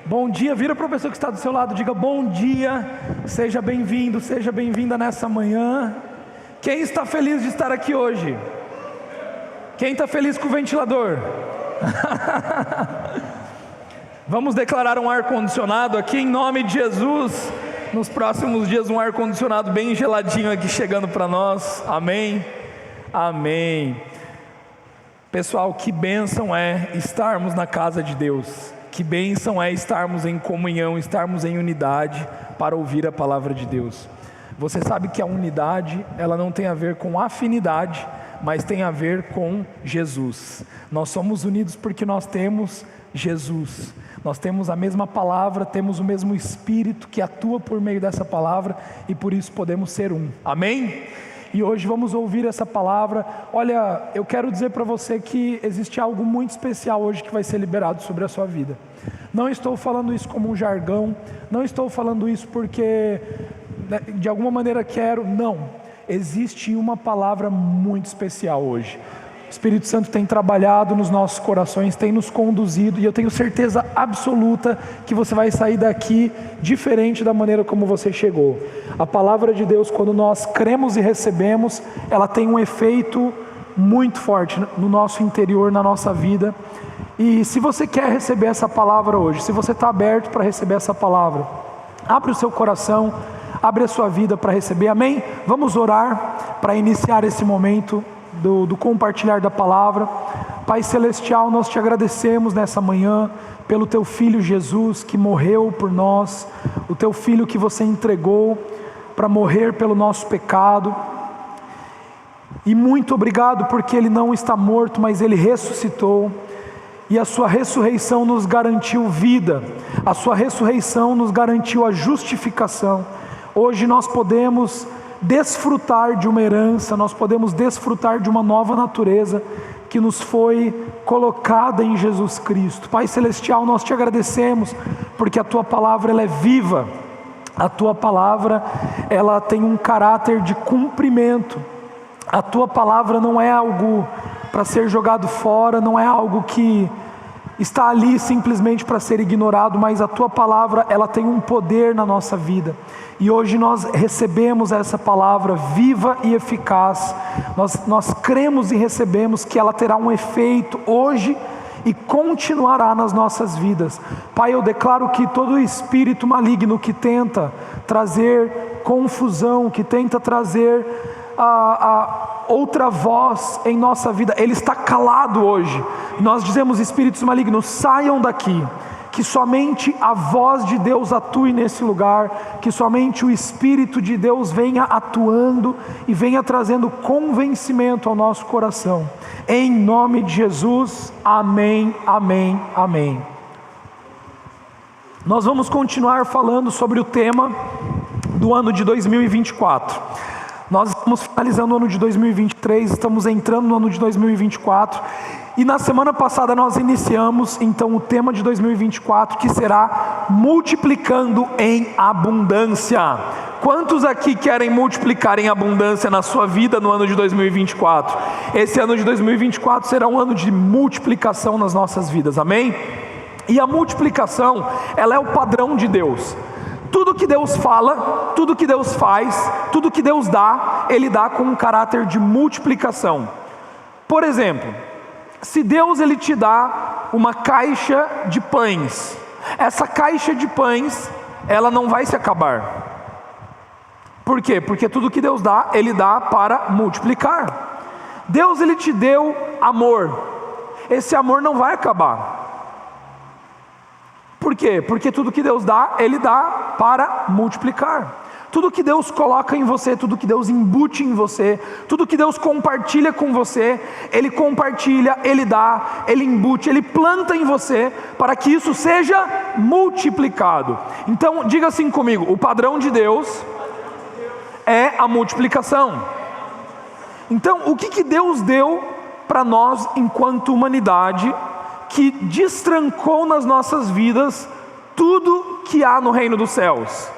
Bom dia, vira para a pessoa que está do seu lado, diga bom dia, seja bem-vindo, seja bem-vinda nessa manhã. Quem está feliz de estar aqui hoje? Quem está feliz com o ventilador? Vamos declarar um ar-condicionado aqui em nome de Jesus. Nos próximos dias um ar-condicionado bem geladinho aqui chegando para nós, amém? Amém. Pessoal, que bênção é estarmos na casa de Deus, que bênção é estarmos em comunhão, estarmos em unidade para ouvir a palavra de Deus. Você sabe que a unidade, ela não tem a ver com afinidade, mas tem a ver com Jesus. Nós somos unidos porque nós temos Jesus, nós temos a mesma palavra, temos o mesmo Espírito que atua por meio dessa palavra e por isso podemos ser um, amém? E hoje vamos ouvir essa palavra. Olha, eu quero dizer para você que existe algo muito especial hoje que vai ser liberado sobre a sua vida. Não estou falando isso como um jargão, não estou falando isso porque de alguma maneira quero, não. Existe uma palavra muito especial hoje. O Espírito Santo tem trabalhado nos nossos corações, tem nos conduzido, e eu tenho certeza absoluta que você vai sair daqui diferente da maneira como você chegou. A palavra de Deus, quando nós cremos e recebemos, ela tem um efeito muito forte no nosso interior, na nossa vida. E se você quer receber essa palavra hoje, se você está aberto para receber essa palavra, abre o seu coração, abre a sua vida para receber, amém? Vamos orar para iniciar esse momento do compartilhar da palavra. Pai Celestial, nós te agradecemos nessa manhã pelo teu Filho Jesus que morreu por nós, o teu Filho que você entregou para morrer pelo nosso pecado, e muito obrigado porque ele não está morto, mas ele ressuscitou, e a sua ressurreição nos garantiu vida, a sua ressurreição nos garantiu a justificação. Hoje nós podemos desfrutar de uma herança, nós podemos desfrutar de uma nova natureza que nos foi colocada em Jesus Cristo. Pai Celestial, nós te agradecemos porque a tua palavra ela é viva, a tua palavra ela tem um caráter de cumprimento, a tua palavra não é algo para ser jogado fora, não é algo que está ali simplesmente para ser ignorado, mas a tua palavra ela tem um poder na nossa vida. E hoje nós recebemos essa palavra viva e eficaz, nós cremos e recebemos que ela terá um efeito hoje e continuará nas nossas vidas. Pai, eu declaro que todo espírito maligno que tenta trazer confusão, que tenta trazer a outra voz em nossa vida, ele está calado hoje. Nós dizemos: espíritos malignos, saiam daqui. Que somente a voz de Deus atue nesse lugar, que somente o Espírito de Deus venha atuando e venha trazendo convencimento ao nosso coração. Em nome de Jesus, amém, amém, amém. Nós vamos continuar falando sobre o tema do ano de 2024. Nós estamos finalizando o ano de 2023, estamos entrando no ano de 2024. E na semana passada nós iniciamos então o tema de 2024, que será multiplicando em abundância. Quantos aqui querem multiplicar em abundância na sua vida no ano de 2024? Esse ano de 2024 será um ano de multiplicação nas nossas vidas, amém? E a multiplicação, ela é o padrão de Deus. Tudo que Deus fala, tudo que Deus faz, tudo que Deus dá, Ele dá com um caráter de multiplicação. Por exemplo, se Deus ele te dá uma caixa de pães, essa caixa de pães, ela não vai se acabar. Por quê? Porque tudo que Deus dá, Ele dá para multiplicar. Deus ele te deu amor, esse amor não vai acabar. Por quê? Porque tudo que Deus dá, Ele dá para multiplicar. Tudo que Deus coloca em você, tudo que Deus embute em você, tudo que Deus compartilha com você, Ele compartilha, Ele dá, Ele embute, Ele planta em você, para que isso seja multiplicado. Então diga assim comigo: o padrão de Deus é a multiplicação. Então o que Deus deu para nós enquanto humanidade, que destrancou nas nossas vidas tudo que há no reino dos céus?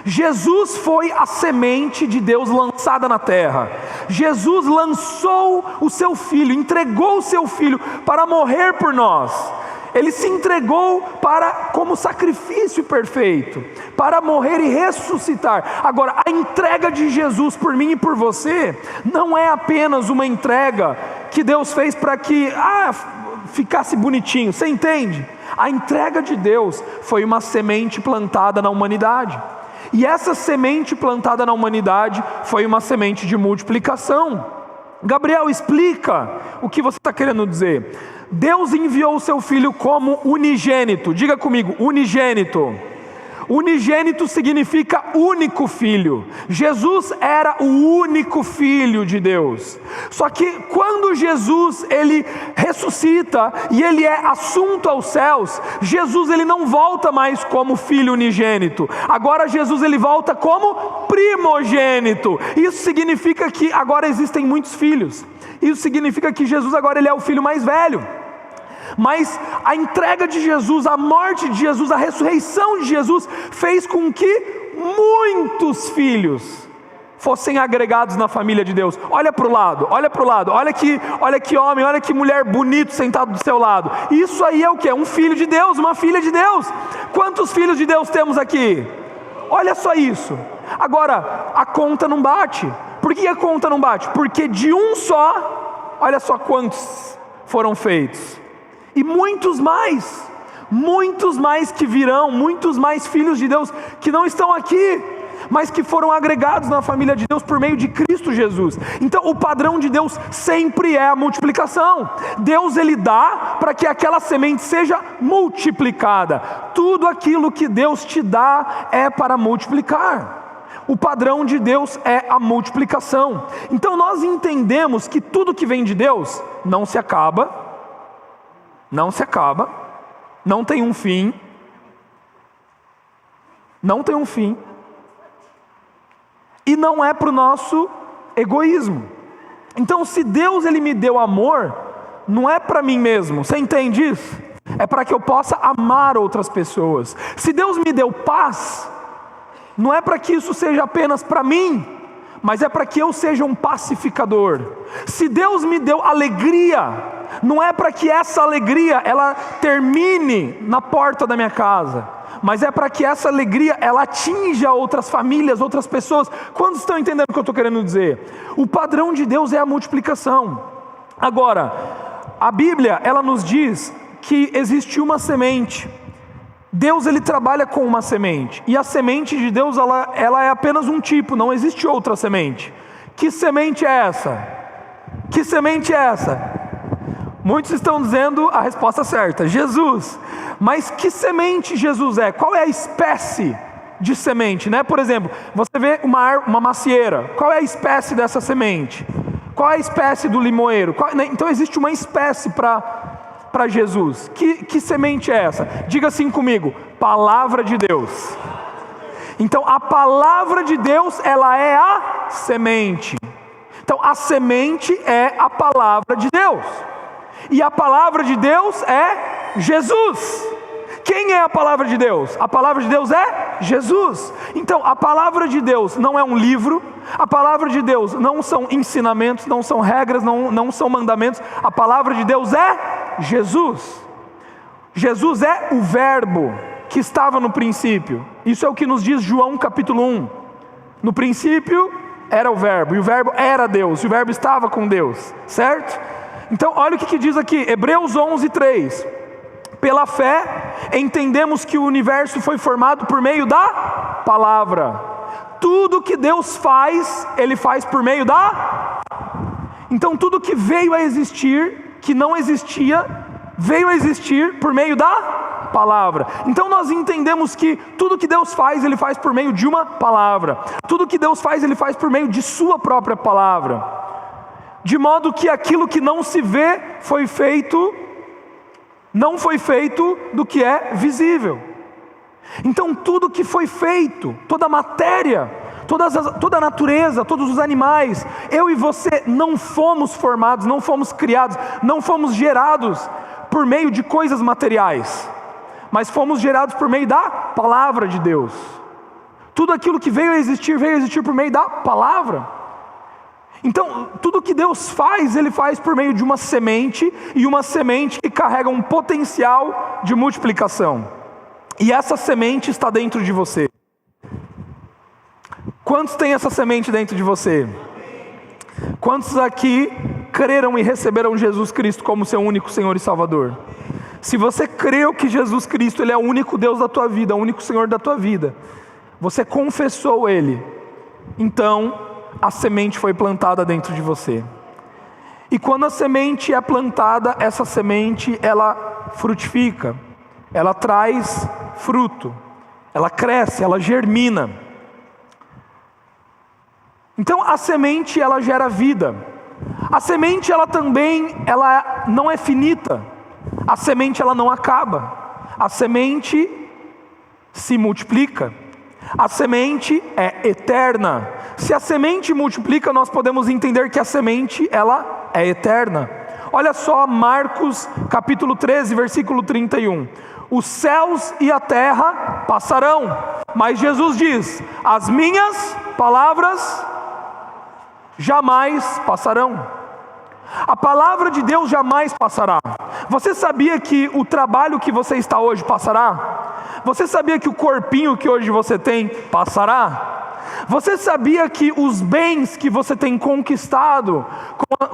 Jesus foi a semente de Deus lançada na terra. Jesus lançou o seu Filho, entregou o seu Filho para morrer por nós. Ele se entregou como sacrifício perfeito, para morrer e ressuscitar. Agora, a entrega de Jesus por mim e por você, não é apenas uma entrega que Deus fez para que ficasse bonitinho, você entende? A entrega de Deus foi uma semente plantada na humanidade, e essa semente plantada na humanidade foi uma semente de multiplicação. Gabriel, explica o que você está querendo dizer. Deus enviou o seu Filho como unigênito. Diga comigo, unigênito. Unigênito significa único filho. Jesus era o único filho de Deus. Só que quando Jesus ele ressuscita e ele é assunto aos céus, Jesus ele não volta mais como filho unigênito. Agora Jesus ele volta como primogênito. Isso significa que agora existem muitos filhos. Isso significa que Jesus agora ele é o filho mais velho. Mas a entrega de Jesus, a morte de Jesus, a ressurreição de Jesus fez com que muitos filhos fossem agregados na família de Deus. Olha para o lado, olha para o lado, olha que homem, olha que mulher bonito sentado do seu lado. Isso aí é o que? Um filho de Deus, uma filha de Deus. Quantos filhos de Deus temos aqui? Olha só isso. Agora, a conta não bate. Por que a conta não bate? Porque de um só, olha só quantos foram feitos. E muitos mais que virão, muitos mais filhos de Deus que não estão aqui, mas que foram agregados na família de Deus por meio de Cristo Jesus. Então o padrão de Deus sempre é a multiplicação. Deus ele dá para que aquela semente seja multiplicada. Tudo aquilo que Deus te dá é para multiplicar. O padrão de Deus é a multiplicação. Então nós entendemos que tudo que vem de Deus não se acaba, não tem um fim, e não é para o nosso egoísmo. Então se Deus ele me deu amor, não é para mim mesmo, você entende isso? É para que eu possa amar outras pessoas. Se Deus me deu paz, não é para que isso seja apenas para mim, mas é para que eu seja um pacificador. Se Deus me deu alegria, não é para que essa alegria ela termine na porta da minha casa, mas é para que essa alegria ela atinja outras famílias, outras pessoas. Quantos estão entendendo o que eu estou querendo dizer? O padrão de Deus é a multiplicação. Agora, a Bíblia ela nos diz que existe uma semente. Deus ele trabalha com uma semente, e a semente de Deus ela é apenas um tipo, não existe outra semente. Que semente é essa? Que semente é essa? Muitos estão dizendo a resposta certa, Jesus. Mas que semente Jesus é? Qual é a espécie de semente, né? Por exemplo, você vê uma macieira, qual é a espécie dessa semente? Qual é a espécie do limoeiro? Então existe uma espécie para Jesus. Que semente é essa? Diga assim comigo, palavra de Deus. Então a palavra de Deus ela é a semente. Então a semente é a palavra de Deus. E a palavra de Deus é Jesus. Quem é a palavra de Deus? A palavra de Deus é Jesus. Então a palavra de Deus não é um livro. A palavra de Deus não são ensinamentos, não são regras, não são mandamentos. A palavra de Deus é Jesus. Jesus é o verbo que estava no princípio. Isso é o que nos diz João capítulo 1. No princípio era o verbo, e o verbo era Deus, e o verbo estava com Deus, certo? Então olha o que diz aqui, Hebreus 11:3. Pela fé entendemos que o universo foi formado por meio da palavra. Tudo que Deus faz, Ele faz por meio da... Então tudo que veio a existir, que não existia, veio a existir por meio da palavra. Então nós entendemos que tudo que Deus faz, Ele faz por meio de uma palavra. Tudo que Deus faz, Ele faz por meio de sua própria palavra. De modo que aquilo que não se vê não foi feito do que é visível. Então tudo que foi feito, toda a matéria, toda a natureza, todos os animais, eu e você não fomos formados, não fomos criados, não fomos gerados por meio de coisas materiais, mas fomos gerados por meio da palavra de Deus. Tudo aquilo que veio a existir por meio da palavra. Então, tudo que Deus faz, Ele faz por meio de uma semente, e uma semente que carrega um potencial de multiplicação. E essa semente está dentro de você. Quantos têm essa semente dentro de você? Quantos aqui creram e receberam Jesus Cristo como seu único Senhor e Salvador? Se você creu que Jesus Cristo Ele é o único Deus da tua vida, o único Senhor da tua vida, você confessou Ele, então a semente foi plantada dentro de você. E quando a semente é plantada, essa semente ela frutifica, ela traz fruto, ela cresce, ela germina. Então a semente ela gera vida. A semente ela não é finita. A semente ela não acaba. A semente se multiplica. A semente é eterna. Se a semente multiplica, nós podemos entender que a semente ela é eterna. Olha só Marcos capítulo 13, versículo 31. Os céus e a terra passarão, mas Jesus diz: as minhas palavras jamais passarão. A palavra de Deus jamais passará. Você sabia que o trabalho que você está hoje passará? Você sabia que o corpinho que hoje você tem passará? Você sabia que os bens que você tem conquistado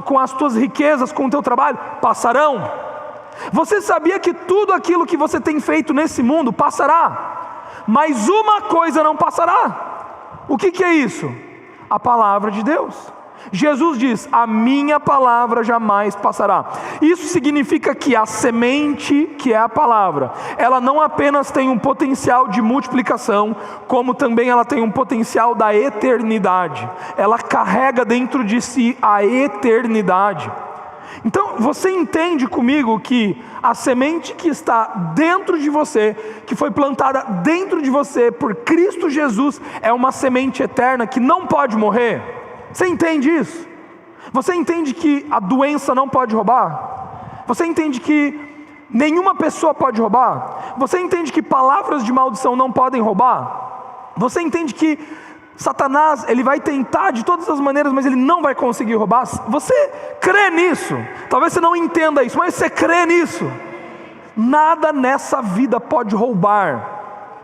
com as tuas riquezas, com o teu trabalho, passarão? Você sabia que tudo aquilo que você tem feito nesse mundo passará? Mas uma coisa não passará. O que é isso? A palavra de Deus. Jesus diz: a minha palavra jamais passará. Isso significa que a semente, que é a palavra, ela não apenas tem um potencial de multiplicação, como também ela tem um potencial da eternidade. Ela carrega dentro de si a eternidade. Então você entende comigo que a semente que está dentro de você, que foi plantada dentro de você por Cristo Jesus, é uma semente eterna que não pode morrer? Você entende isso? Você entende que a doença não pode roubar? Você entende que nenhuma pessoa pode roubar? Você entende que palavras de maldição não podem roubar? Você entende que Satanás, ele vai tentar de todas as maneiras, mas ele não vai conseguir roubar? Você crê nisso? Talvez você não entenda isso, mas você crê nisso? Nada nessa vida pode roubar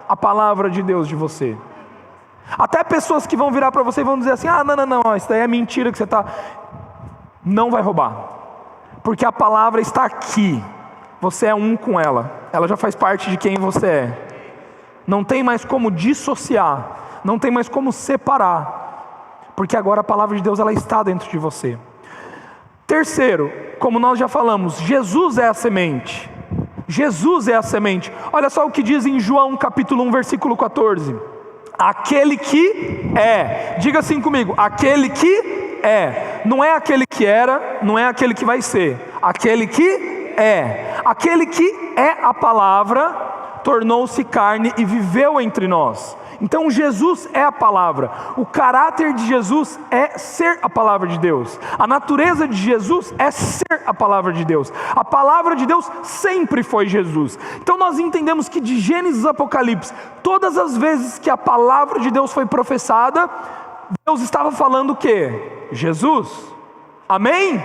a palavra de Deus de você. Até pessoas que vão virar para você e vão dizer assim: ah, não, isso daí é mentira que você está... Não vai roubar, porque a palavra está aqui. Você é um com ela, ela já faz parte de quem você é. Não tem mais como dissociar, não tem mais como separar, porque agora a palavra de Deus ela está dentro de você. Terceiro, como nós já falamos, Jesus é a semente. Jesus é a semente. Olha só o que diz em João capítulo 1, versículo 14. Aquele que é, diga assim comigo: aquele que é, não é aquele que era, não é aquele que vai ser, aquele que é, aquele que é a palavra, tornou-se carne e viveu entre nós. Então Jesus é a palavra, o caráter de Jesus é ser a palavra de Deus, a natureza de Jesus é ser a palavra de Deus, a palavra de Deus sempre foi Jesus. Então nós entendemos que de Gênesis a Apocalipse, todas as vezes que a palavra de Deus foi professada, Deus estava falando o quê? Jesus. Amém?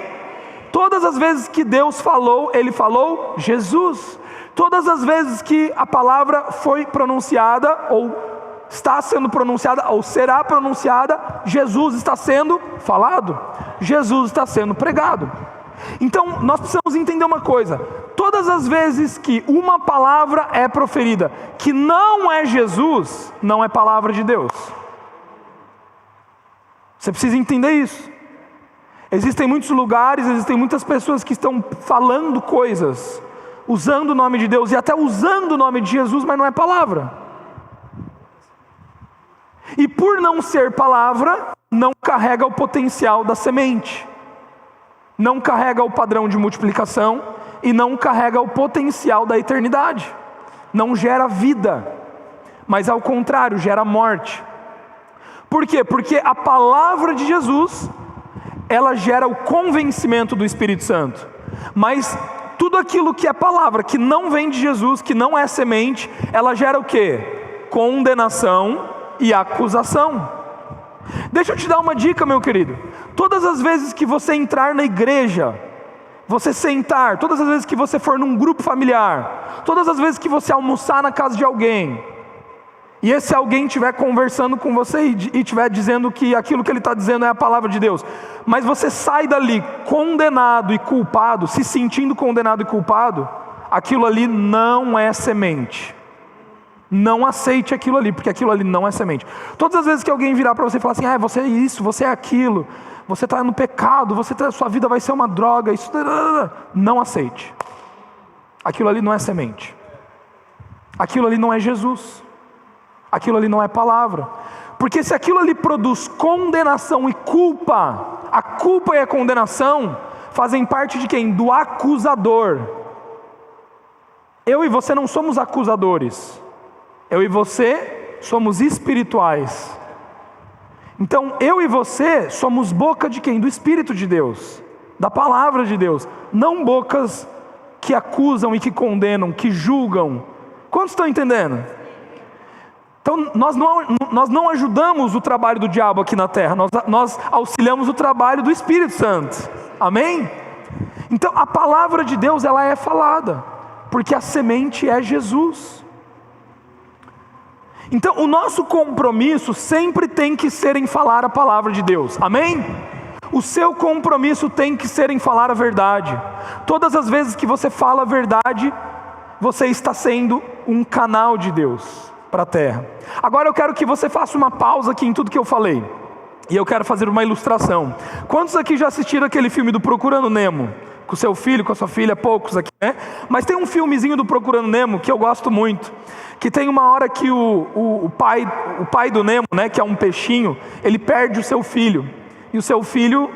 Todas as vezes que Deus falou, Ele falou Jesus. Todas as vezes que a palavra foi pronunciada, ou está sendo pronunciada, ou será pronunciada, Jesus está sendo falado, Jesus está sendo pregado. Então nós precisamos entender uma coisa: todas as vezes que uma palavra é proferida que não é Jesus, não é palavra de Deus. Você precisa entender isso. Existem muitos lugares, existem muitas pessoas que estão falando coisas, usando o nome de Deus e até usando o nome de Jesus, mas não é palavra. E por não ser palavra, não carrega o potencial da semente, não carrega o padrão de multiplicação e não carrega o potencial da eternidade. Não gera vida, mas ao contrário, gera morte. Por quê? Porque a palavra de Jesus, ela gera o convencimento do Espírito Santo. Mas tudo aquilo que é palavra, que não vem de Jesus, que não é semente, ela gera o quê? Condenação e acusação. Deixa eu te dar uma dica, meu querido. Todas as vezes que você entrar na igreja, você sentar, todas as vezes que você for num grupo familiar, todas as vezes que você almoçar na casa de alguém, e esse alguém estiver conversando com você e estiver dizendo que aquilo que ele está dizendo é a palavra de Deus, mas você sai dali condenado e culpado, se sentindo condenado e culpado, aquilo ali não é semente. Não aceite aquilo ali, porque aquilo ali não é semente. Todas as vezes que alguém virar para você e falar assim, você é isso, você é aquilo, você está no pecado, sua vida vai ser uma droga, isso, não aceite. Aquilo ali não é semente. Aquilo ali não é Jesus. Aquilo ali não é palavra. Porque se aquilo ali produz condenação e culpa, a culpa e a condenação fazem parte de quem? Do acusador. Eu e você não somos acusadores. Eu e você somos espirituais. Então eu e você somos boca de quem? Do Espírito de Deus, da palavra de Deus. Não bocas que acusam e que condenam, que julgam. Quantos estão entendendo? Então nós não ajudamos o trabalho do diabo aqui na terra, nós auxiliamos o trabalho do Espírito Santo, amém? Então a palavra de Deus ela é falada, porque a semente é Jesus. Então o nosso compromisso sempre tem que ser em falar a palavra de Deus, amém? O seu compromisso tem que ser em falar a verdade. Todas as vezes que você fala a verdade, você está sendo um canal de Deus para a terra. Agora eu quero que você faça uma pausa aqui em tudo que eu falei, e eu quero fazer uma ilustração. Quantos aqui já assistiram aquele filme do Procurando Nemo? Com seu filho, com a sua filha? Poucos aqui, né? Mas tem um filmezinho do Procurando Nemo que eu gosto muito, que tem uma hora que o pai do Nemo, né, que é um peixinho, ele perde o seu filho, e o seu filho,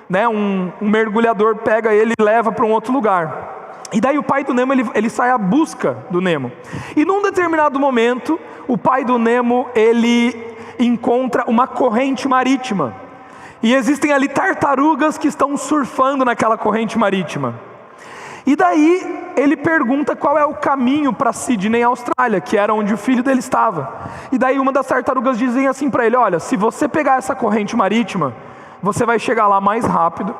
né, um mergulhador pega ele e leva para um outro lugar. E daí o pai do Nemo, ele sai à busca do Nemo. E num determinado momento, o pai do Nemo, ele encontra uma corrente marítima. E existem ali tartarugas que estão surfando naquela corrente marítima. E daí ele pergunta qual é o caminho para Sydney, Austrália, que era onde o filho dele estava. E daí uma das tartarugas dizem assim para ele, olha, se você pegar essa corrente marítima, você vai chegar lá mais rápido,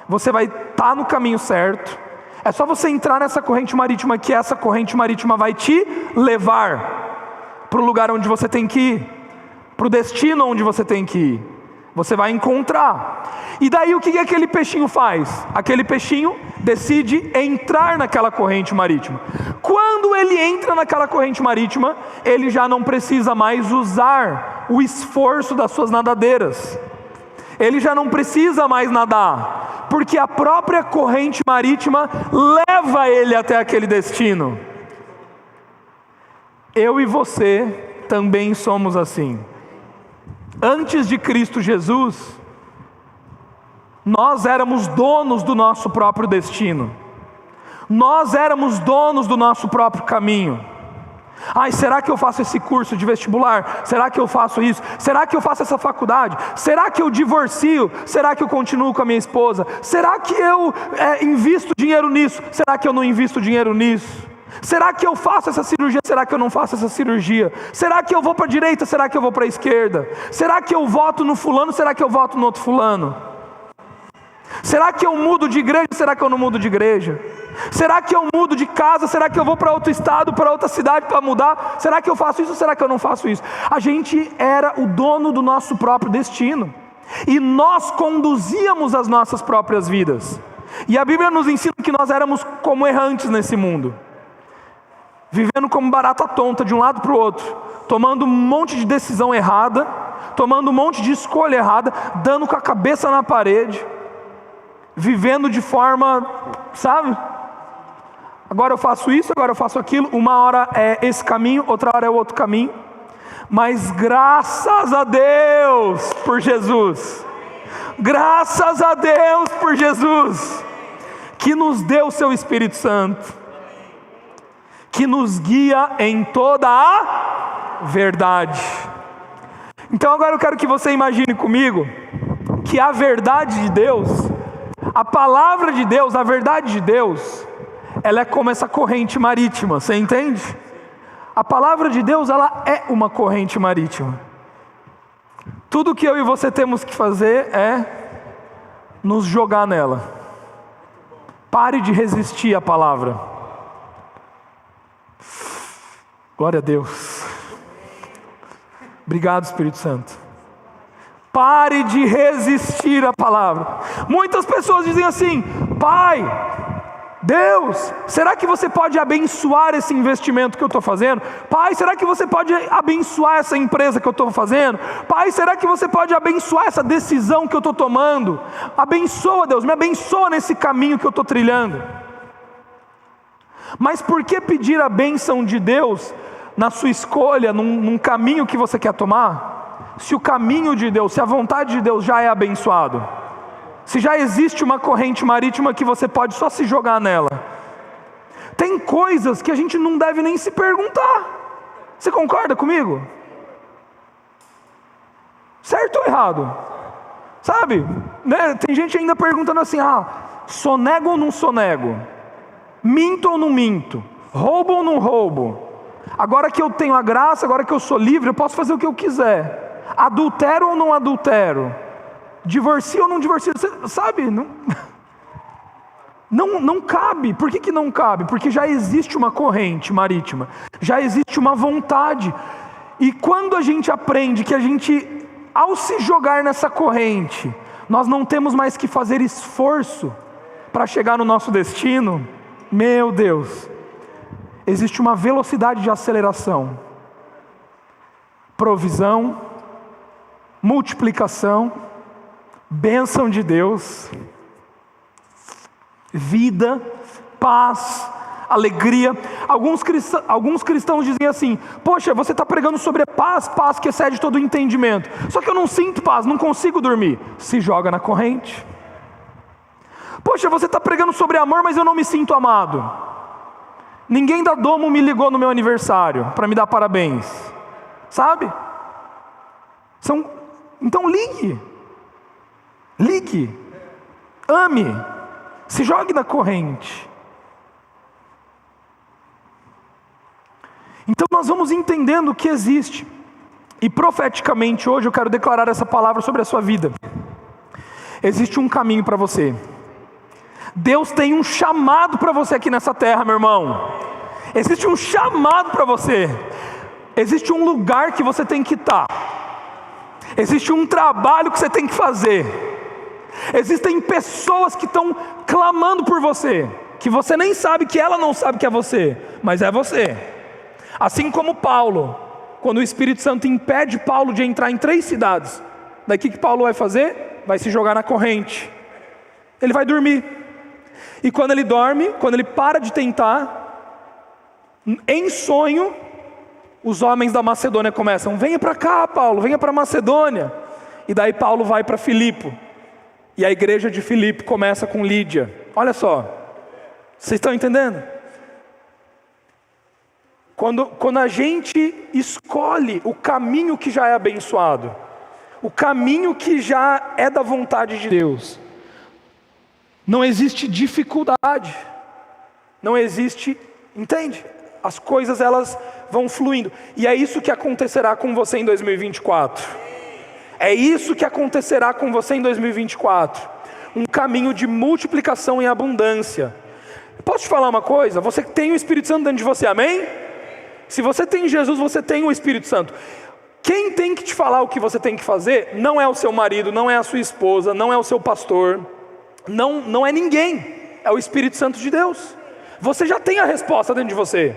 você vai estar no caminho certo. É só você entrar nessa corrente marítima, que essa corrente marítima vai te levar para o lugar onde você tem que ir, para o destino onde você tem que ir. Você vai encontrar. E daí o que aquele peixinho faz? Aquele peixinho decide entrar naquela corrente marítima. Quando ele entra naquela corrente marítima, ele já não precisa mais usar o esforço das suas nadadeiras. Ele já não precisa mais nadar, porque a própria corrente marítima leva ele até aquele destino. Eu e você também somos assim. Antes de Cristo Jesus, nós éramos donos do nosso próprio destino. Nós éramos donos do nosso próprio caminho. Será que eu faço esse curso de vestibular? Será que eu faço isso? Será que eu faço essa faculdade? Será que eu divorcio? Será que eu continuo com a minha esposa? Será que eu invisto dinheiro nisso? Será que eu não invisto dinheiro nisso? Será que eu faço essa cirurgia? Será que eu não faço essa cirurgia? Será que eu vou para a direita? Será que eu vou para a esquerda? Será que eu voto no fulano? Será que eu voto no outro fulano? Será que eu mudo de igreja? Será que eu não mudo de igreja? Será que eu mudo de casa? Será que eu vou para outro estado, para outra cidade para mudar? Será que eu faço isso? Será que eu não faço isso? A gente era o dono do nosso próprio destino, e nós conduzíamos as nossas próprias vidas. E a Bíblia nos ensina que nós éramos como errantes nesse mundo, vivendo como barata tonta de um lado para o outro, tomando um monte de decisão errada, tomando um monte de escolha errada, dando com a cabeça na parede, vivendo de forma, sabe? Agora eu faço isso, agora eu faço aquilo. Uma hora é esse caminho, outra hora é o outro caminho. Mas graças a Deus por Jesus, graças a Deus por Jesus, que nos deu o seu Espírito Santo, que nos guia em toda a verdade. Então agora eu quero que você imagine comigo que a verdade de Deus, a palavra de Deus, a verdade de Deus, ela é como essa corrente marítima, você entende? A palavra de Deus, ela é uma corrente marítima. Tudo que eu e você temos que fazer é nos jogar nela. Pare de resistir à palavra. Glória a Deus. Obrigado, Espírito Santo. Pare de resistir à palavra. Muitas pessoas dizem assim: Pai, Deus, será que você pode abençoar esse investimento que eu estou fazendo? Pai, será que você pode abençoar essa empresa que eu estou fazendo? Pai, será que você pode abençoar essa decisão que eu estou tomando? Abençoa, Deus, me abençoa nesse caminho que eu estou trilhando. Mas por que pedir a bênção de Deus na sua escolha, num caminho que você quer tomar? Se o caminho de Deus, se a vontade de Deus já é abençoado, se já existe uma corrente marítima que você pode só se jogar nela. Tem coisas que a gente não deve nem se perguntar. Você concorda comigo? Certo ou errado? Sabe, né? Tem gente ainda perguntando assim: sonego ou não sonego? Minto ou não minto? Roubo ou não roubo? Agora que eu tenho a graça, agora que eu sou livre, eu posso fazer o que eu quiser. Adultero ou não adultero? Divorcio ou não divorcio? Você sabe, não cabe. Por que não cabe? Porque já existe uma corrente marítima, já existe uma vontade. E quando a gente aprende que a gente, ao se jogar nessa corrente, nós não temos mais que fazer esforço para chegar no nosso destino, meu Deus, existe uma velocidade de aceleração, provisão, multiplicação, bênção de Deus, vida, paz, alegria. Alguns cristãos dizem assim: poxa, você está pregando sobre a paz que excede todo o entendimento, só que eu não sinto paz, não consigo dormir. Se joga na corrente. Poxa, você está pregando sobre amor, mas eu não me sinto amado. Ninguém da Domo me ligou no meu aniversário para me dar parabéns, sabe? Então ligue, ame, se jogue na corrente. Então nós vamos entendendo o que existe. E profeticamente hoje eu quero declarar essa palavra sobre a sua vida. Existe um caminho para você. Deus tem um chamado para você aqui nessa terra, meu irmão. Existe um chamado para você. Existe um lugar que você tem que estar. Existe um trabalho que você tem que fazer. Existem pessoas que estão clamando por você, que você nem sabe, que ela não sabe que é você, mas é você. Assim como Paulo, quando o Espírito Santo impede Paulo de entrar em 3 cidades, daí o que Paulo vai fazer? Vai se jogar na corrente. Ele vai dormir. E quando ele dorme, quando ele para de tentar, em sonho, os homens da Macedônia começam: venha para cá, Paulo, venha para Macedônia. E daí Paulo vai para Filipe. E a igreja de Filipe começa com Lídia. Olha só, vocês estão entendendo? Quando a gente escolhe o caminho que já é abençoado, o caminho que já é da vontade de Deus, não existe dificuldade, não existe, entende? As coisas, elas vão fluindo. E é isso que acontecerá com você em 2024. É isso que acontecerá com você em 2024. Um caminho de multiplicação em abundância. Posso te falar uma coisa? Você tem o Espírito Santo dentro de você, amém? Se você tem Jesus, você tem o Espírito Santo. Quem tem que te falar o que você tem que fazer não é o seu marido, não é a sua esposa, não é o seu pastor, não é ninguém, é o Espírito Santo de Deus. Você já tem a resposta dentro de você.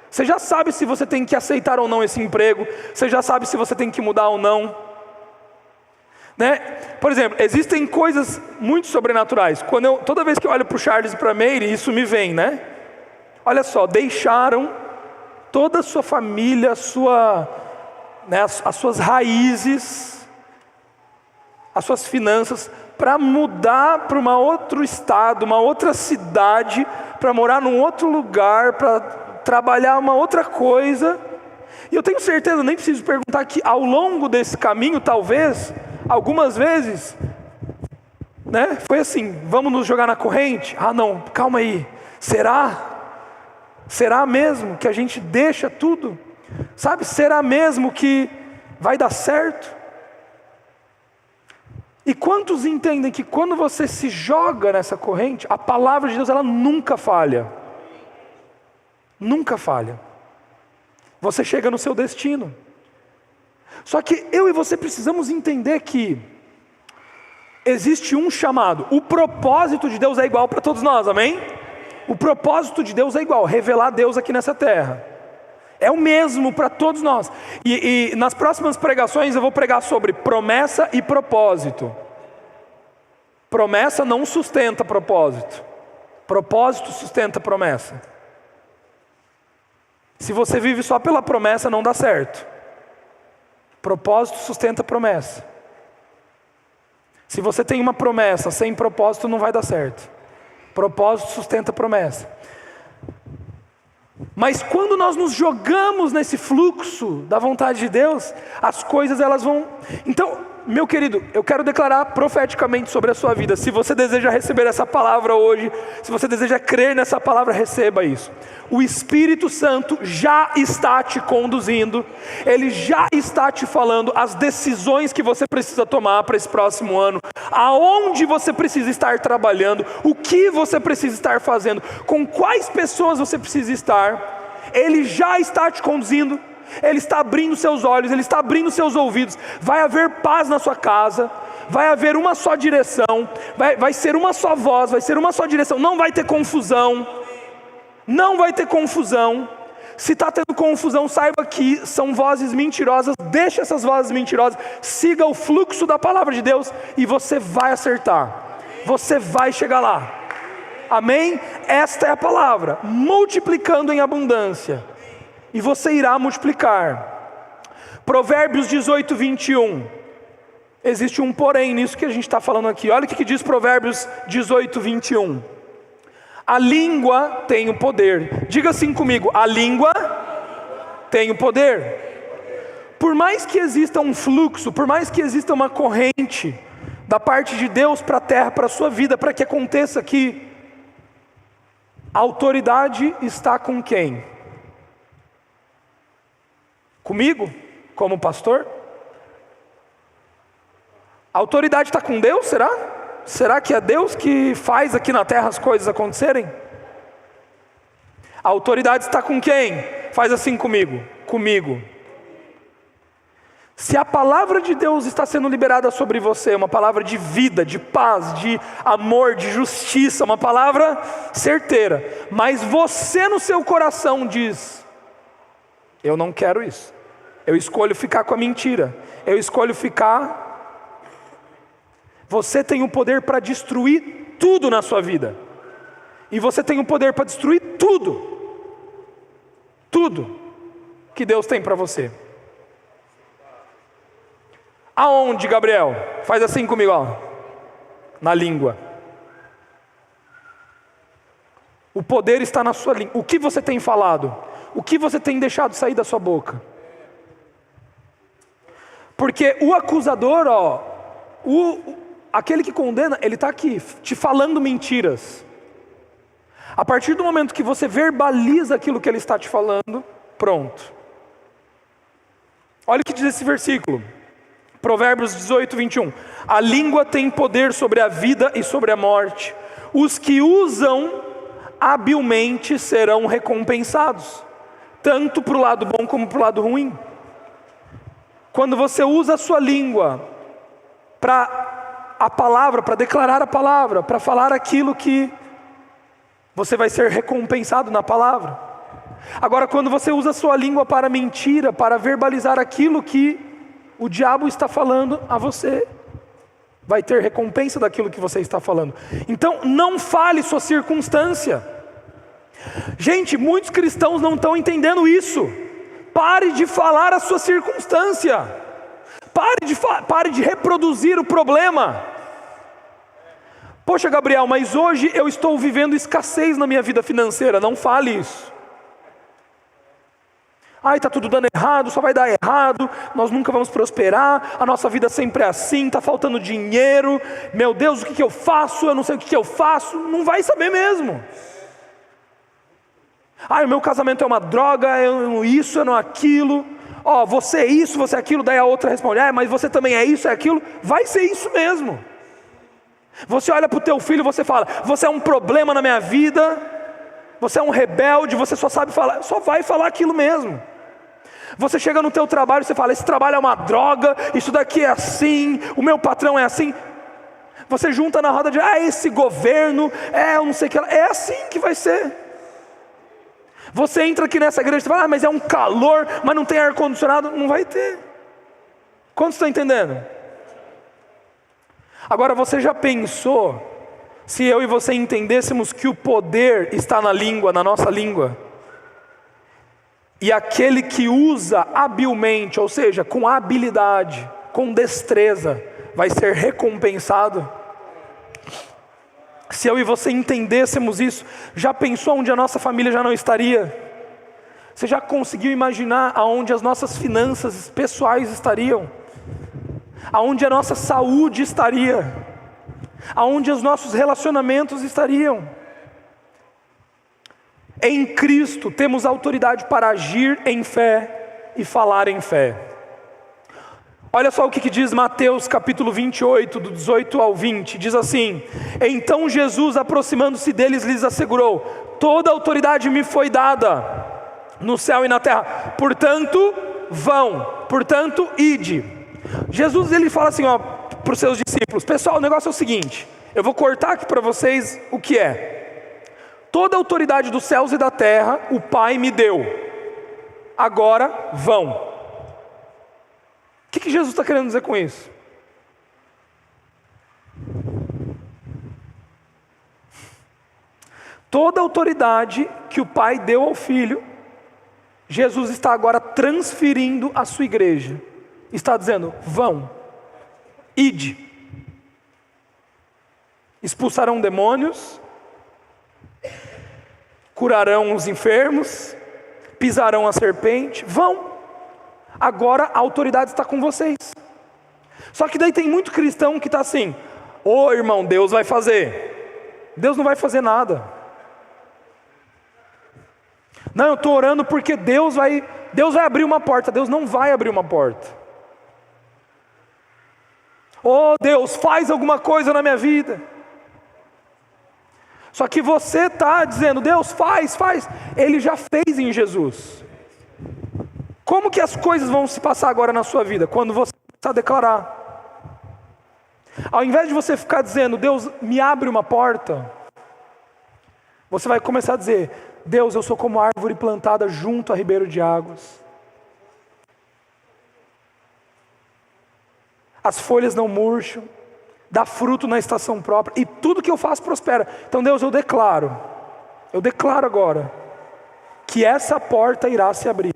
Você já sabe se você tem que aceitar ou não esse emprego. Você já sabe se você tem que mudar ou não, né? Por exemplo, existem coisas muito sobrenaturais. Toda vez que eu olho para o Charles e para a Meire, isso me vem, né? Olha só, deixaram toda a sua família, as suas raízes, as suas finanças, para mudar para um outro estado, uma outra cidade, para morar num outro lugar, para trabalhar uma outra coisa. E eu tenho certeza, nem preciso perguntar, que ao longo desse caminho, talvez, algumas vezes, né, foi assim: vamos nos jogar na corrente? Ah não, calma aí, será mesmo que a gente deixa tudo? Sabe, será mesmo que vai dar certo? E quantos entendem que quando você se joga nessa corrente, a palavra de Deus ela nunca falha? Nunca falha. Você chega no seu destino. Só que eu e você precisamos entender que existe um chamado. O propósito de Deus é igual para todos nós, amém? O propósito de Deus é igual, revelar Deus aqui nessa terra. É o mesmo para todos nós. E nas próximas pregações eu vou pregar sobre promessa e propósito. Promessa não sustenta propósito. Propósito sustenta promessa. Se você vive só pela promessa, não dá certo. Propósito sustenta promessa. Se você tem uma promessa sem propósito, não vai dar certo. Propósito sustenta promessa. Mas quando nós nos jogamos nesse fluxo da vontade de Deus, as coisas elas vão... Então, meu querido, eu quero declarar profeticamente sobre a sua vida. Se você deseja receber essa palavra hoje, se você deseja crer nessa palavra, receba isso. O Espírito Santo já está te conduzindo, Ele já está te falando as decisões que você precisa tomar para esse próximo ano, aonde você precisa estar trabalhando, o que você precisa estar fazendo, com quais pessoas você precisa estar. Ele já está te conduzindo. Ele está abrindo seus olhos, Ele está abrindo seus ouvidos. Vai haver paz na sua casa, vai haver uma só direção, vai ser uma só voz, vai ser uma só direção. Não vai ter confusão. Não vai ter confusão. Se está tendo confusão, saiba que são vozes mentirosas. Deixe essas vozes mentirosas. Siga o fluxo da palavra de Deus e você vai acertar. Você vai chegar lá. Amém? Esta é a palavra. Multiplicando em abundância. E você irá multiplicar. Provérbios 18, 21. Existe um porém nisso que a gente está falando aqui. Olha o que diz Provérbios 18, 21. A língua tem o poder. Diga assim comigo: a língua tem o poder. Por mais que exista um fluxo, por mais que exista uma corrente da parte de Deus para a terra, para a sua vida, para que aconteça aqui, a autoridade está com quem? Comigo, como pastor? A autoridade está com Deus, será? Será que é Deus que faz aqui na terra as coisas acontecerem? A autoridade está com quem? Faz assim comigo. Comigo. Se a palavra de Deus está sendo liberada sobre você, uma palavra de vida, de paz, de amor, de justiça, uma palavra certeira, mas você no seu coração diz: eu não quero isso. Eu escolho ficar com a mentira. Eu escolho ficar... Você tem o poder para destruir tudo na sua vida. E você tem o poder para destruir tudo. Tudo que Deus tem para você. Aonde, Gabriel? Faz assim comigo, ó. Na língua. O poder está na sua língua. O que você tem falado? O que você tem deixado sair da sua boca? Porque o acusador, aquele que condena, ele está aqui, te falando mentiras. A partir do momento que você verbaliza aquilo que ele está te falando, pronto. Olha o que diz esse versículo. Provérbios 18, 21. A língua tem poder sobre a vida e sobre a morte. Os que usam habilmente serão recompensados, tanto para o lado bom como para o lado ruim. Quando você usa a sua língua para a palavra, para declarar a palavra, para falar aquilo que você vai ser recompensado na palavra. Agora, quando você usa a sua língua para mentira, para verbalizar aquilo que o diabo está falando a você, vai ter recompensa daquilo que você está falando. Então, não fale sua circunstância. Gente, muitos cristãos não entendendo isso. Pare de falar a sua circunstância. Pare de reproduzir o problema. Poxa, Gabriel, mas hoje eu estou vivendo escassez na minha vida financeira. Não fale isso. Ai, está tudo dando errado, só vai dar errado, nós nunca vamos prosperar, a nossa vida sempre é assim, está faltando dinheiro, meu Deus, o que eu faço? Eu não sei o que eu faço. Não vai saber mesmo. Ai, o meu casamento é uma droga, eu não isso, eu não aquilo. ó, você é isso, você é aquilo, daí a outra responde, mas você também é isso, é aquilo, vai ser isso mesmo. Você olha para o teu filho e você fala, você é um problema na minha vida, você é um rebelde, você só sabe falar, só vai falar aquilo mesmo. Você chega no teu trabalho e você fala, esse trabalho é uma droga, isso daqui é assim, o meu patrão é assim. Você junta na roda de, esse governo, eu não sei o que, é assim que vai ser. Você entra aqui nessa igreja e fala, mas é um calor, mas não tem ar-condicionado, não vai ter. Quantos estão entendendo? Agora você já pensou, se eu e você entendêssemos que o poder está na língua, na nossa língua, e aquele que usa habilmente, ou seja, com habilidade, com destreza, vai ser recompensado? Se eu e você entendêssemos isso, já pensou onde a nossa família já não estaria? Você já conseguiu imaginar aonde as nossas finanças pessoais estariam? Aonde a nossa saúde estaria? Aonde os nossos relacionamentos estariam? Em Cristo temos autoridade para agir em fé e falar em fé. Olha só o que diz Mateus capítulo 28, do 18 ao 20, diz assim: então Jesus, aproximando-se deles, lhes assegurou, toda autoridade me foi dada, no céu e na terra, portanto, vão, portanto, ide. Jesus, ele fala assim, para os seus discípulos, pessoal, o negócio é o seguinte, eu vou cortar aqui para vocês o que é. Toda autoridade dos céus e da terra, o Pai me deu, agora vão. O que Jesus está querendo dizer com isso? Toda autoridade que o Pai deu ao Filho, Jesus está agora transferindo à sua igreja. Está dizendo, vão, ide. Expulsarão demônios, curarão os enfermos, pisarão a serpente, vão. Agora a autoridade está com vocês. Só que daí tem muito cristão que está assim, irmão, Deus vai fazer. Deus não vai fazer nada. Não, eu estou orando porque Deus vai abrir uma porta. Deus não vai abrir uma porta. Deus, faz alguma coisa na minha vida. Só que você está dizendo, Deus faz. Ele já fez em Jesus. Como que as coisas vão se passar agora na sua vida? Quando você começar a declarar. Ao invés de você ficar dizendo, Deus me abre uma porta, você vai começar a dizer, Deus, eu sou como árvore plantada junto a ribeiro de águas. As folhas não murcham, dá fruto na estação própria, e tudo que eu faço prospera. Então Deus, eu declaro agora, que essa porta irá se abrir.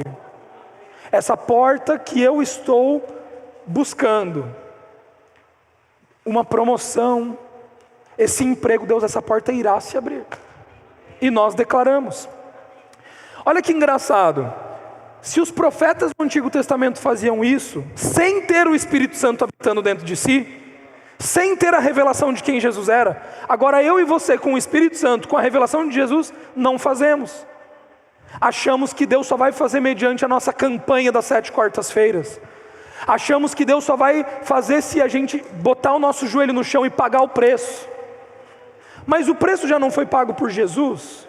Essa porta que eu estou buscando, uma promoção, esse emprego, Deus, essa porta irá se abrir. E nós declaramos. Olha que engraçado, se os profetas do Antigo Testamento faziam isso, sem ter o Espírito Santo habitando dentro de si, sem ter a revelação de quem Jesus era, agora eu e você com o Espírito Santo, com a revelação de Jesus, não fazemos. Achamos que Deus só vai fazer mediante a nossa campanha das 7 quartas-feiras. Achamos que Deus só vai fazer se a gente botar o nosso joelho no chão e pagar o preço. Mas o preço já não foi pago por Jesus.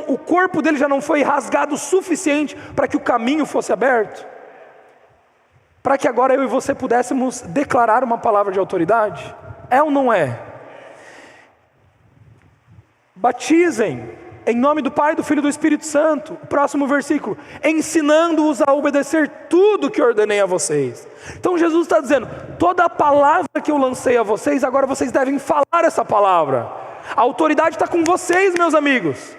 O corpo dele já não foi rasgado o suficiente para que o caminho fosse aberto. Para que agora eu e você pudéssemos declarar uma palavra de autoridade? É ou não é? Batizem em nome do Pai, do Filho e do Espírito Santo. Próximo versículo. Ensinando-os a obedecer tudo que ordenei a vocês. Então Jesus está dizendo, toda a palavra que eu lancei a vocês, agora vocês devem falar essa palavra. A autoridade está com vocês, meus amigos.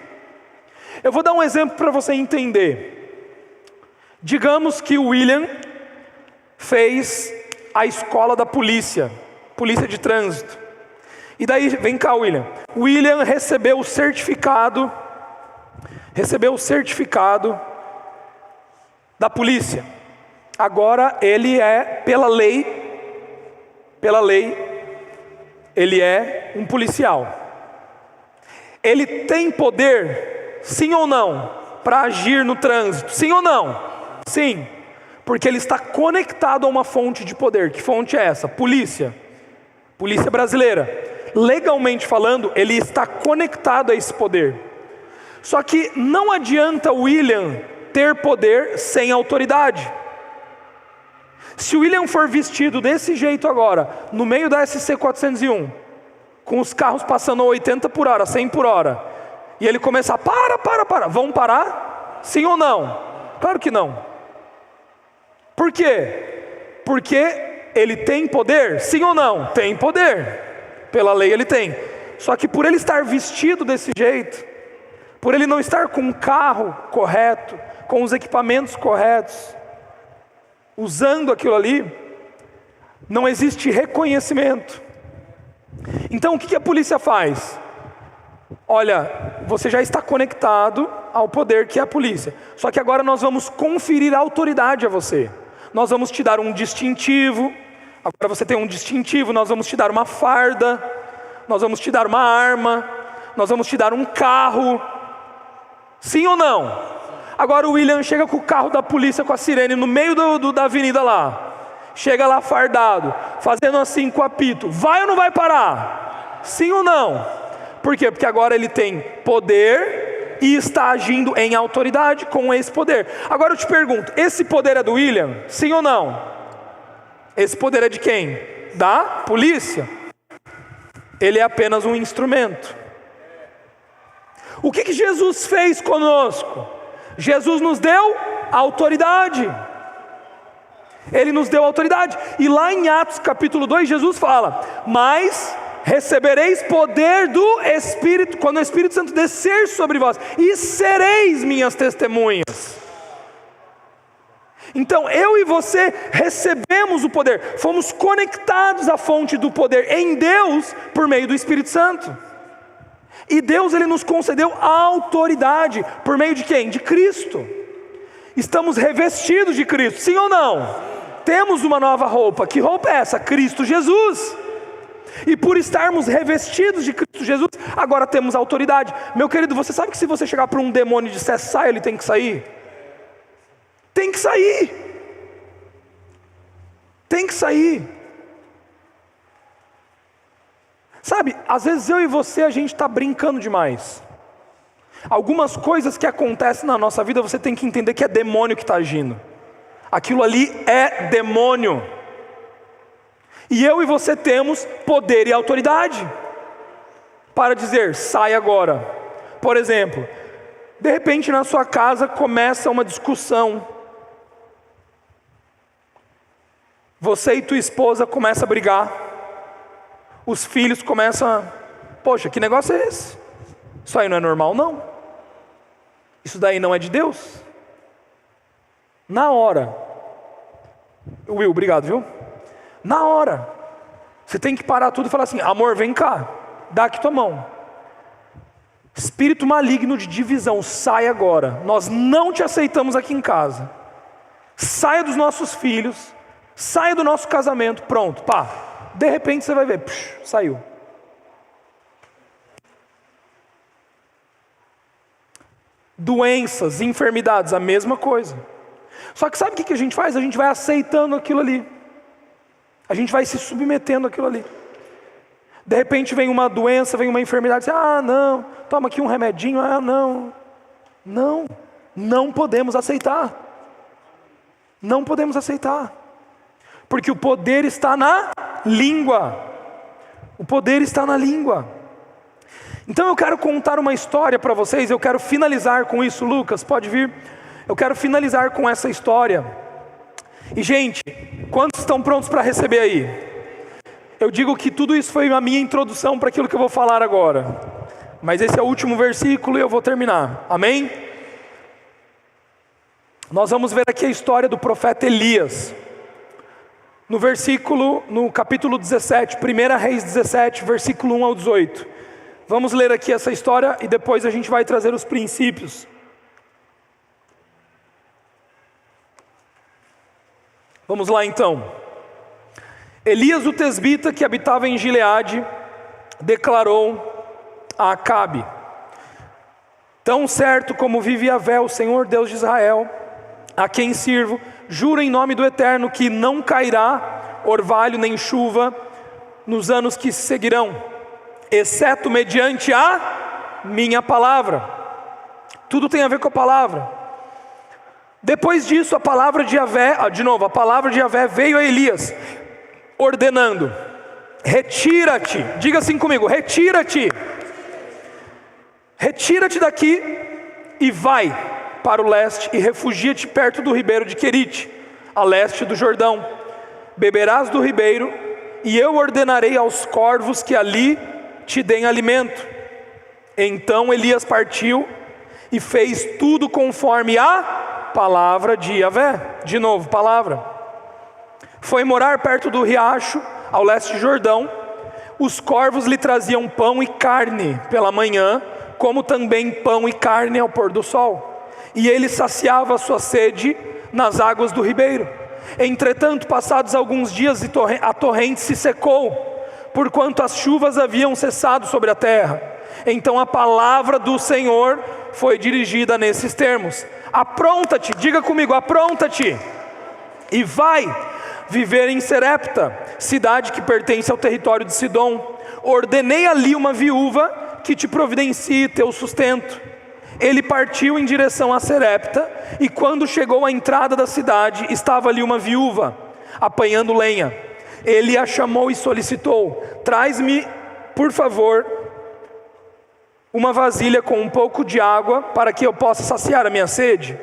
Eu vou dar um exemplo para você entender. Digamos que o William fez a escola da polícia de trânsito. E daí, vem cá, William. William recebeu o certificado da polícia. Agora ele é, pela lei, ele é um policial. Ele tem poder, sim ou não, para agir no trânsito? Sim ou não? Sim, porque ele está conectado a uma fonte de poder. Que fonte é essa? Polícia brasileira. Legalmente falando, ele está conectado a esse poder. Só que não adianta o William ter poder sem autoridade. Se o William for vestido desse jeito agora, no meio da SC 401, com os carros passando a 80 por hora, 100 por hora, e ele começar, para, vão parar? Sim ou não? Claro que não. Por quê? Porque ele tem poder? Sim ou não? Tem poder. Pela lei ele tem. Só que por ele estar vestido desse jeito, por ele não estar com o carro correto, com os equipamentos corretos, usando aquilo ali, não existe reconhecimento. Então o que a polícia faz? Olha, você já está conectado ao poder que é a polícia. Só que agora nós vamos conferir autoridade a você. Nós vamos te dar um distintivo. Agora você tem um distintivo. Nós vamos te dar uma farda. Nós vamos te dar uma arma. Nós vamos te dar um carro. Sim ou não? Agora o William chega com o carro da polícia, com a sirene, no meio da avenida lá. Chega lá fardado, fazendo assim com o apito. Vai ou não vai parar? Sim ou não? Por quê? Porque agora ele tem poder e está agindo em autoridade com esse poder. Agora eu te pergunto, esse poder é do William? Sim ou não? Esse poder é de quem? Da polícia. Ele é apenas um instrumento. O que Jesus fez conosco? Jesus nos deu autoridade. Ele nos deu autoridade. E lá em Atos capítulo 2, Jesus fala: mas recebereis poder do Espírito, quando o Espírito Santo descer sobre vós, e sereis minhas testemunhas. Então eu e você recebemos o poder, fomos conectados à fonte do poder em Deus, por meio do Espírito Santo. E Deus, Ele nos concedeu a autoridade, por meio de quem? De Cristo. Estamos revestidos de Cristo, sim ou não? Temos uma nova roupa. Que roupa é essa? Cristo Jesus. E por estarmos revestidos de Cristo Jesus, agora temos autoridade. Meu querido, você sabe que se você chegar para um demônio e disser sai, ele tem que sair? Tem que sair. Tem que sair. Sabe, às vezes eu e você, a gente está brincando demais. Algumas coisas que acontecem na nossa vida, você tem que entender que é demônio que está agindo. Aquilo ali é demônio. E eu e você temos poder e autoridade para dizer, sai agora. Por exemplo, de repente na sua casa começa uma discussão. Você e tua esposa começam a brigar. Os filhos começam a... Poxa, que negócio é esse? Isso aí não é normal, não. Isso daí não é de Deus. Na hora. Will, obrigado, viu? Na hora. Você tem que parar tudo e falar assim, amor, vem cá. Dá aqui tua mão. Espírito maligno de divisão, sai agora. Nós não te aceitamos aqui em casa. Saia dos nossos filhos. Saia do nosso casamento. Pronto, pá. De repente você vai ver, saiu. Doenças, enfermidades, a mesma coisa. Só que sabe o que a gente faz? A gente vai aceitando aquilo ali. A gente vai se submetendo àquilo ali. De repente vem uma doença, vem uma enfermidade, não, toma aqui um remedinho, não. Não podemos aceitar. Não podemos aceitar. Porque o poder está na língua. O poder está na língua. Então eu quero contar uma história para vocês. Eu quero finalizar com isso. Lucas, pode vir. Eu quero finalizar com essa história. E gente, quantos estão prontos para receber aí? Eu digo que tudo isso foi a minha introdução para aquilo que eu vou falar agora. Mas esse é o último versículo e eu vou terminar. Amém? Nós vamos ver aqui a história do profeta Elias. No capítulo 17, 1 Reis 17, versículo 1 ao 18. Vamos ler aqui essa história e depois a gente vai trazer os princípios. Vamos lá então. Elias o tesbita, que habitava em Gileade, declarou a Acabe: tão certo como vive Yahvé, o Senhor Deus de Israel, a quem sirvo, juro em nome do Eterno que não cairá orvalho nem chuva nos anos que se seguirão, exceto mediante a minha palavra. Tudo tem a ver com a palavra. Depois disso, a palavra de Yahvé veio a Elias, ordenando: retira-te, diga assim comigo, retira-te daqui e vai para o leste e refugia-te perto do ribeiro de Querite, a leste do Jordão. Beberás do ribeiro, e eu ordenarei aos corvos que ali te deem alimento. Então Elias partiu e fez tudo conforme a palavra de Yahvé. De novo, palavra. Foi morar perto do riacho, ao leste de Jordão. Os corvos lhe traziam pão e carne pela manhã, como também pão e carne ao pôr do sol. E ele saciava a sua sede nas águas do ribeiro. Entretanto, passados alguns dias, a torrente se secou, porquanto as chuvas haviam cessado sobre a terra. Então a palavra do Senhor foi dirigida nesses termos: apronta-te, diga comigo, apronta-te, e vai viver em Serepta, cidade que pertence ao território de Sidom. Ordenei ali uma viúva que te providencie teu sustento. Ele partiu em direção a Serepta, e quando chegou à entrada da cidade, estava ali uma viúva, apanhando lenha. Ele a chamou e solicitou: traz-me, por favor, uma vasilha com um pouco de água, para que eu possa saciar a minha sede.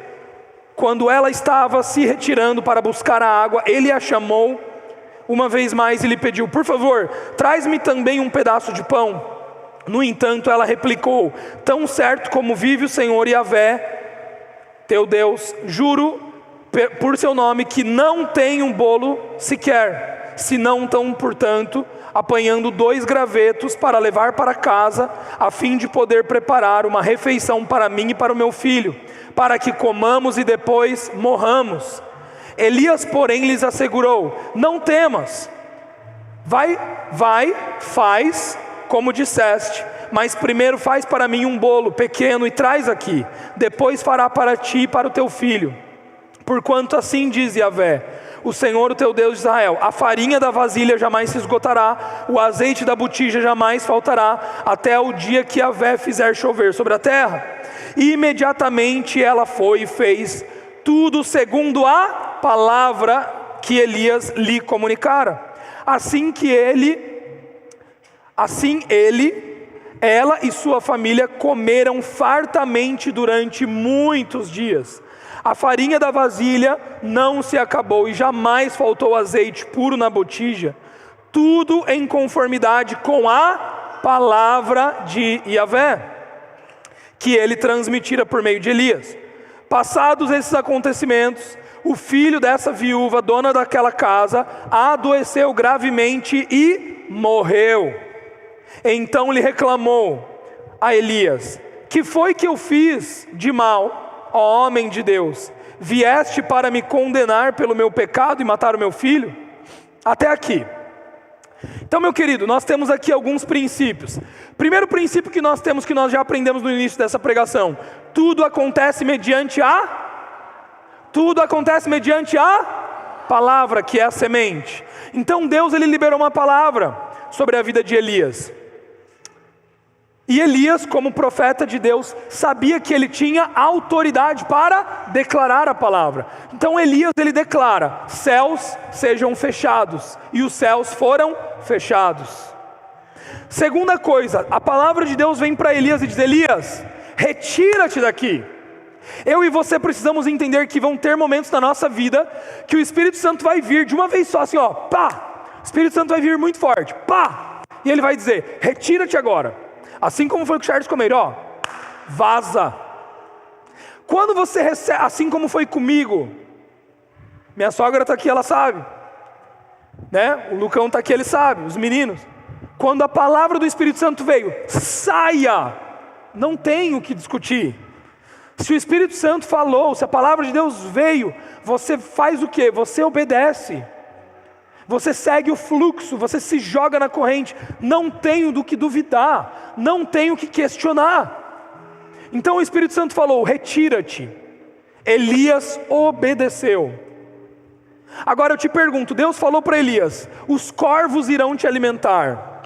Quando ela estava se retirando para buscar a água, ele a chamou uma vez mais e lhe pediu: por favor, traz-me também um pedaço de pão. No entanto, ela replicou: tão certo como vive o Senhor Yahvé, teu Deus, juro por seu nome que não tem um bolo sequer, senão tão, portanto, apanhando 2 gravetos para levar para casa, a fim de poder preparar uma refeição para mim e para o meu filho, para que comamos e depois morramos. Elias, porém, lhes assegurou: não temas, vai, faz como disseste, mas primeiro faz para mim um bolo pequeno e traz aqui, depois fará para ti e para o teu filho. Porquanto assim diz Yahvé, o Senhor, o teu Deus de Israel: a farinha da vasilha jamais se esgotará, o azeite da botija jamais faltará, até o dia que Yahvé fizer chover sobre a terra. E imediatamente ela foi e fez tudo segundo a palavra que Elias lhe comunicara. Assim ela e sua família comeram fartamente durante muitos dias. A farinha da vasilha não se acabou e jamais faltou azeite puro na botija, tudo em conformidade com a palavra de Yahvé, que ele transmitira por meio de Elias. Passados esses acontecimentos, o filho dessa viúva, dona daquela casa, adoeceu gravemente e morreu. Então lhe reclamou a Elias: que foi que eu fiz de mal, ó homem de Deus? Vieste para me condenar pelo meu pecado e matar o meu filho? Até aqui. Então, meu querido, nós temos aqui alguns princípios. Primeiro princípio que nós temos, que nós já aprendemos no início dessa pregação: tudo acontece mediante a palavra, que é a semente. Então Deus, ele liberou uma palavra sobre a vida de Elias. E Elias, como profeta de Deus, sabia que ele tinha autoridade para declarar a palavra. Então Elias, ele declara: céus sejam fechados, e os céus foram fechados. Segunda coisa, a palavra de Deus vem para Elias e diz: Elias, retira-te daqui. Eu e você precisamos entender que vão ter momentos na nossa vida que o Espírito Santo vai vir de uma vez só, assim, ó, pá. O Espírito Santo vai vir muito forte, pá. E ele vai dizer: retira-te agora. Assim como foi com Charles Comeiro, ó, vaza. Quando você recebe, assim como foi comigo, minha sogra está aqui, ela sabe, né? O Lucão está aqui, ele sabe, os meninos. Quando a palavra do Espírito Santo veio, saia, não tem o que discutir. Se o Espírito Santo falou, se a palavra de Deus veio, você faz o quê? Você obedece. Você segue o fluxo, você se joga na corrente. Não tenho do que duvidar, não tenho o que questionar. Então o Espírito Santo falou: retira-te. Elias obedeceu. Agora eu te pergunto, Deus falou para Elias: os corvos irão te alimentar.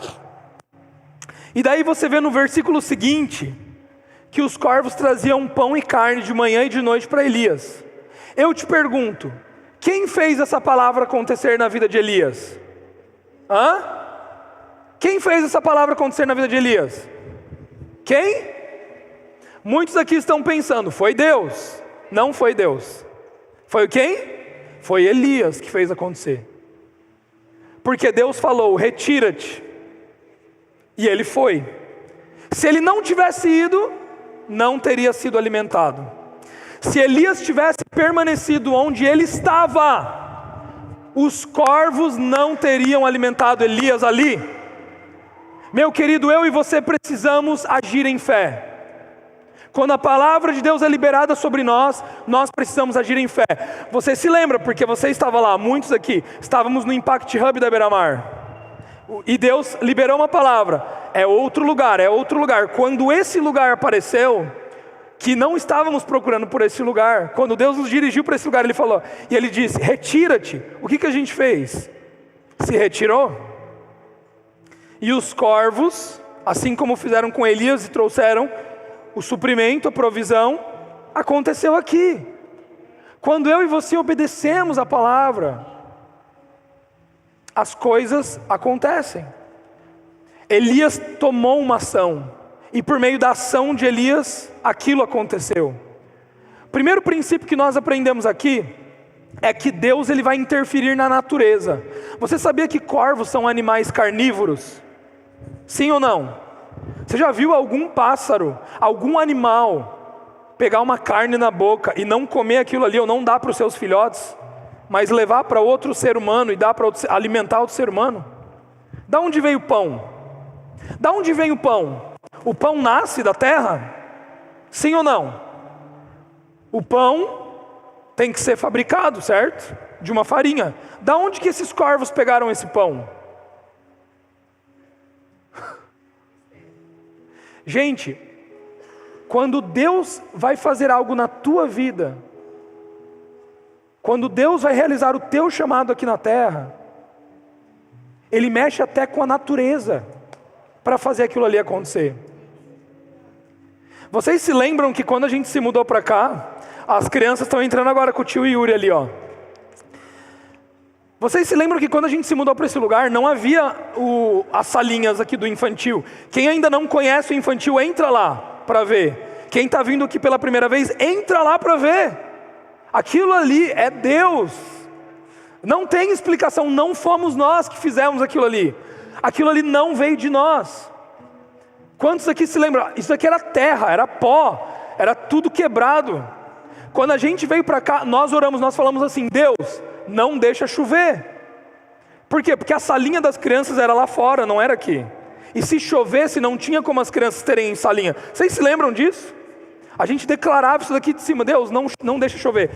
E daí você vê no versículo seguinte, que os corvos traziam pão e carne de manhã e de noite para Elias. Eu te pergunto, quem fez essa palavra acontecer na vida de Elias? Quem fez essa palavra acontecer na vida de Elias? Quem? Muitos aqui estão pensando, foi Deus. Não foi Deus. Foi quem? Foi Elias que fez acontecer. Porque Deus falou, retira-te. E ele foi. Se ele não tivesse ido, não teria sido alimentado. Se Elias tivesse permanecido onde ele estava, os corvos não teriam alimentado Elias ali. Meu querido, eu e você precisamos agir em fé. Quando a palavra de Deus é liberada sobre nós, nós precisamos agir em fé. Você se lembra, porque você estava lá, muitos aqui, estávamos no Impact Hub da Beira-Mar. E Deus liberou uma palavra, é outro lugar, é outro lugar. Quando esse lugar apareceu, que não estávamos procurando por esse lugar, quando Deus nos dirigiu para esse lugar, Ele falou, e Ele disse, retira-te. O que a gente fez? Se retirou. E os corvos, assim como fizeram com Elias e trouxeram o suprimento, a provisão, aconteceu aqui. Quando eu e você obedecemos a palavra, as coisas acontecem. Elias tomou uma ação, e por meio da ação de Elias, aquilo aconteceu. O primeiro princípio que nós aprendemos aqui, é que Deus ele vai interferir na natureza. Você sabia que corvos são animais carnívoros? Sim ou não? Você já viu algum pássaro, algum animal, pegar uma carne na boca e não comer aquilo ali, ou não dar para os seus filhotes, mas levar para outro ser humano e dar para alimentar outro ser humano? Da onde veio o pão? Da onde vem o pão? O pão nasce da terra? Sim ou não? O pão tem que ser fabricado, certo? De uma farinha. Da onde que esses corvos pegaram esse pão? Gente, quando Deus vai fazer algo na tua vida, quando Deus vai realizar o teu chamado aqui na terra, Ele mexe até com a natureza, para fazer aquilo ali acontecer. Vocês se lembram que quando a gente se mudou para cá, as crianças estão entrando agora com o tio Yuri ali, ó. Vocês se lembram que quando a gente se mudou para esse lugar, não havia as salinhas aqui do infantil. Quem ainda não conhece o infantil, entra lá para ver. Quem está vindo aqui pela primeira vez, entra lá para ver. Aquilo ali é Deus. Não tem explicação, não fomos nós que fizemos aquilo ali. Aquilo ali não veio de nós. Quantos aqui se lembram? Isso aqui era terra, era pó, era tudo quebrado. Quando a gente veio para cá, nós oramos, nós falamos assim, Deus, não deixa chover. Por quê? Porque a salinha das crianças era lá fora, não era aqui. E se chovesse, não tinha como as crianças terem salinha. Vocês se lembram disso? A gente declarava isso daqui de cima, Deus, não deixa chover.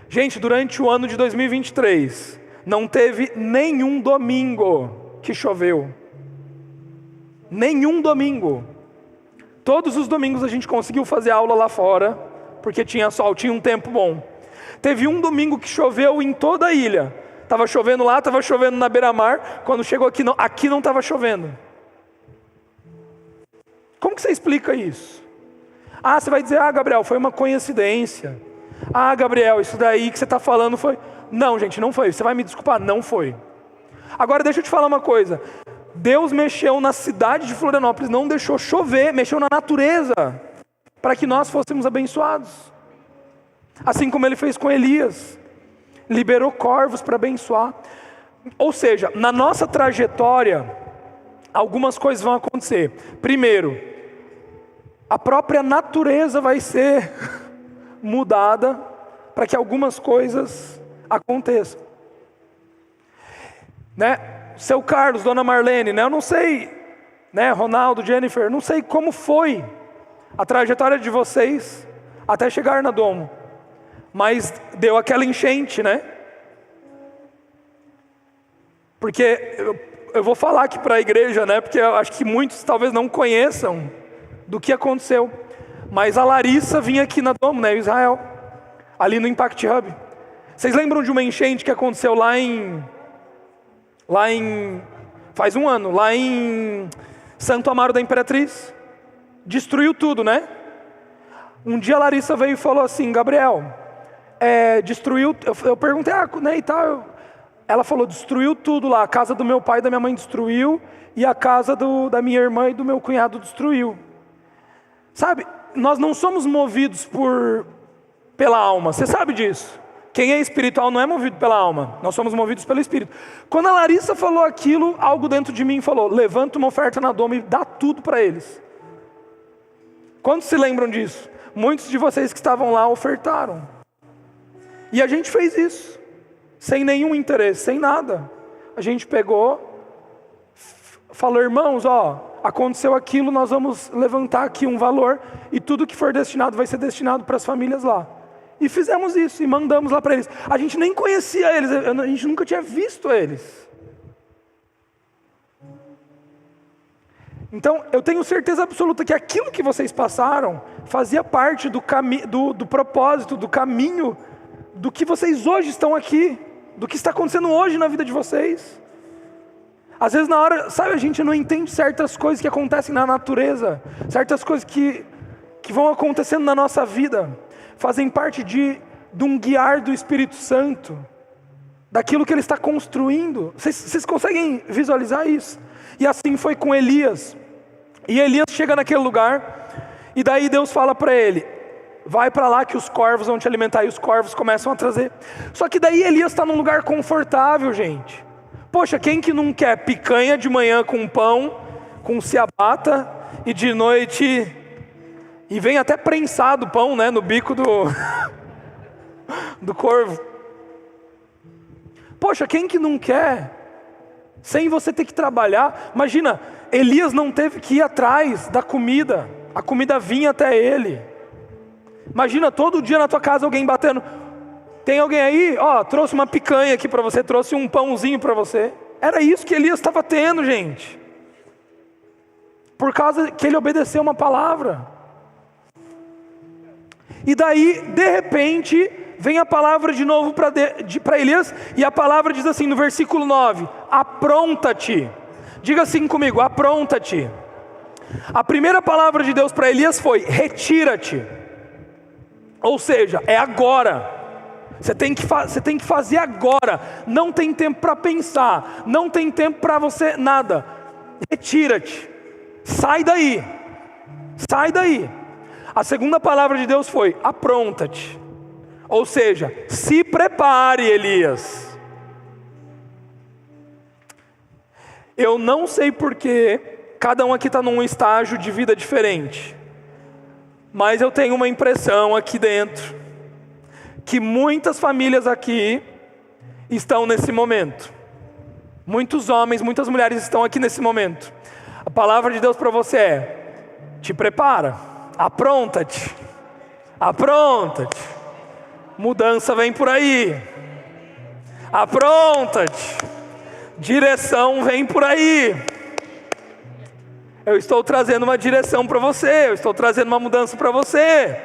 Gente, durante o ano de 2023, não teve nenhum domingo que choveu. Nenhum domingo. Todos os domingos a gente conseguiu fazer aula lá fora, porque tinha sol, tinha um tempo bom. Teve um domingo que choveu em toda a ilha. Estava chovendo lá, estava chovendo na beira-mar. Quando chegou aqui não estava chovendo. Como que você explica isso? Ah, você vai dizer, Gabriel, foi uma coincidência. Gabriel, isso daí que você está falando foi... Não, gente, não foi. Você vai me desculpar, não foi. Agora deixa eu te falar uma coisa. Deus mexeu na cidade de Florianópolis, não deixou chover, mexeu na natureza, para que nós fôssemos abençoados. Assim como Ele fez com Elias. Liberou corvos para abençoar. Ou seja, na nossa trajetória, algumas coisas vão acontecer. Primeiro, a própria natureza vai ser mudada para que algumas coisas aconteçam. Né? Seu Carlos, Dona Marlene, né? Eu não sei, né? Ronaldo, Jennifer, não sei como foi a trajetória de vocês até chegar na Domo. Mas deu aquela enchente, né? Porque eu vou falar aqui para a igreja, né? Porque eu acho que muitos talvez não conheçam do que aconteceu. Mas a Larissa vinha aqui na Domo, né? Israel. ali no Impact Hub. Vocês lembram de uma enchente que aconteceu faz um ano, lá em Santo Amaro da Imperatriz? Destruiu tudo, né? Um dia a Larissa veio e falou assim: Gabriel, destruiu, eu perguntei, né, e tal. Ela falou: destruiu tudo lá, a casa do meu pai e da minha mãe destruiu, e a casa da minha irmã e do meu cunhado destruiu. Sabe, nós não somos movidos pela alma, você sabe disso. Quem é espiritual não é movido pela alma, nós somos movidos pelo Espírito. Quando a Larissa falou aquilo, algo dentro de mim falou: levanta uma oferta na Doma e dá tudo para eles. Quantos se lembram disso? Muitos de vocês que estavam lá ofertaram. E a gente fez isso, sem nenhum interesse, sem nada. A gente pegou, falou: irmãos, aconteceu aquilo, nós vamos levantar aqui um valor, e tudo que for destinado vai ser destinado para as famílias lá. E fizemos isso, e mandamos lá para eles. A gente nem conhecia eles, a gente nunca tinha visto eles. Então, eu tenho certeza absoluta que aquilo que vocês passaram fazia parte do propósito, do caminho, do que vocês hoje estão aqui, do que está acontecendo hoje na vida de vocês. Às vezes na hora, sabe, a gente não entende certas coisas que acontecem na natureza, certas coisas que vão acontecendo na nossa vida, fazem parte de um guiar do Espírito Santo, daquilo que Ele está construindo. Vocês conseguem visualizar isso? E assim foi com Elias. E Elias chega naquele lugar, e daí Deus fala para ele: vai para lá que os corvos vão te alimentar. E os corvos começam a trazer. Só que daí Elias está num lugar confortável, gente. Poxa, quem que não quer picanha de manhã com pão, com ciabatta, e de noite, e vem até prensado o pão, né, no bico do corvo. Poxa, quem que não quer? Sem você ter que trabalhar. Imagina, Elias não teve que ir atrás da comida, a comida vinha até ele. Imagina todo dia na tua casa alguém batendo: tem alguém aí? Trouxe uma picanha aqui para você, trouxe um pãozinho para você. Era isso que Elias estava tendo, gente, por causa que ele obedeceu uma palavra. E daí, de repente, vem a palavra de novo para Elias, e a palavra diz assim no versículo 9: apronta-te. Diga assim comigo: apronta-te. A primeira palavra de Deus para Elias foi: retira-te. Ou seja, é agora. Você tem que fazer agora. Não tem tempo para pensar, não tem tempo para você nada. Retira-te. Sai daí. Sai daí. A segunda palavra de Deus foi: apronta-te. Ou seja, se prepare, Elias. Eu não sei porque cada um aqui está num estágio de vida diferente, mas eu tenho uma impressão aqui dentro, que muitas famílias aqui estão nesse momento. Muitos homens, muitas mulheres estão aqui nesse momento. A palavra de Deus para você é: te prepara, apronta-te, apronta-te. Mudança vem por aí, apronta-te. Direção vem por aí. Eu estou trazendo uma direção para você, eu estou trazendo uma mudança para você.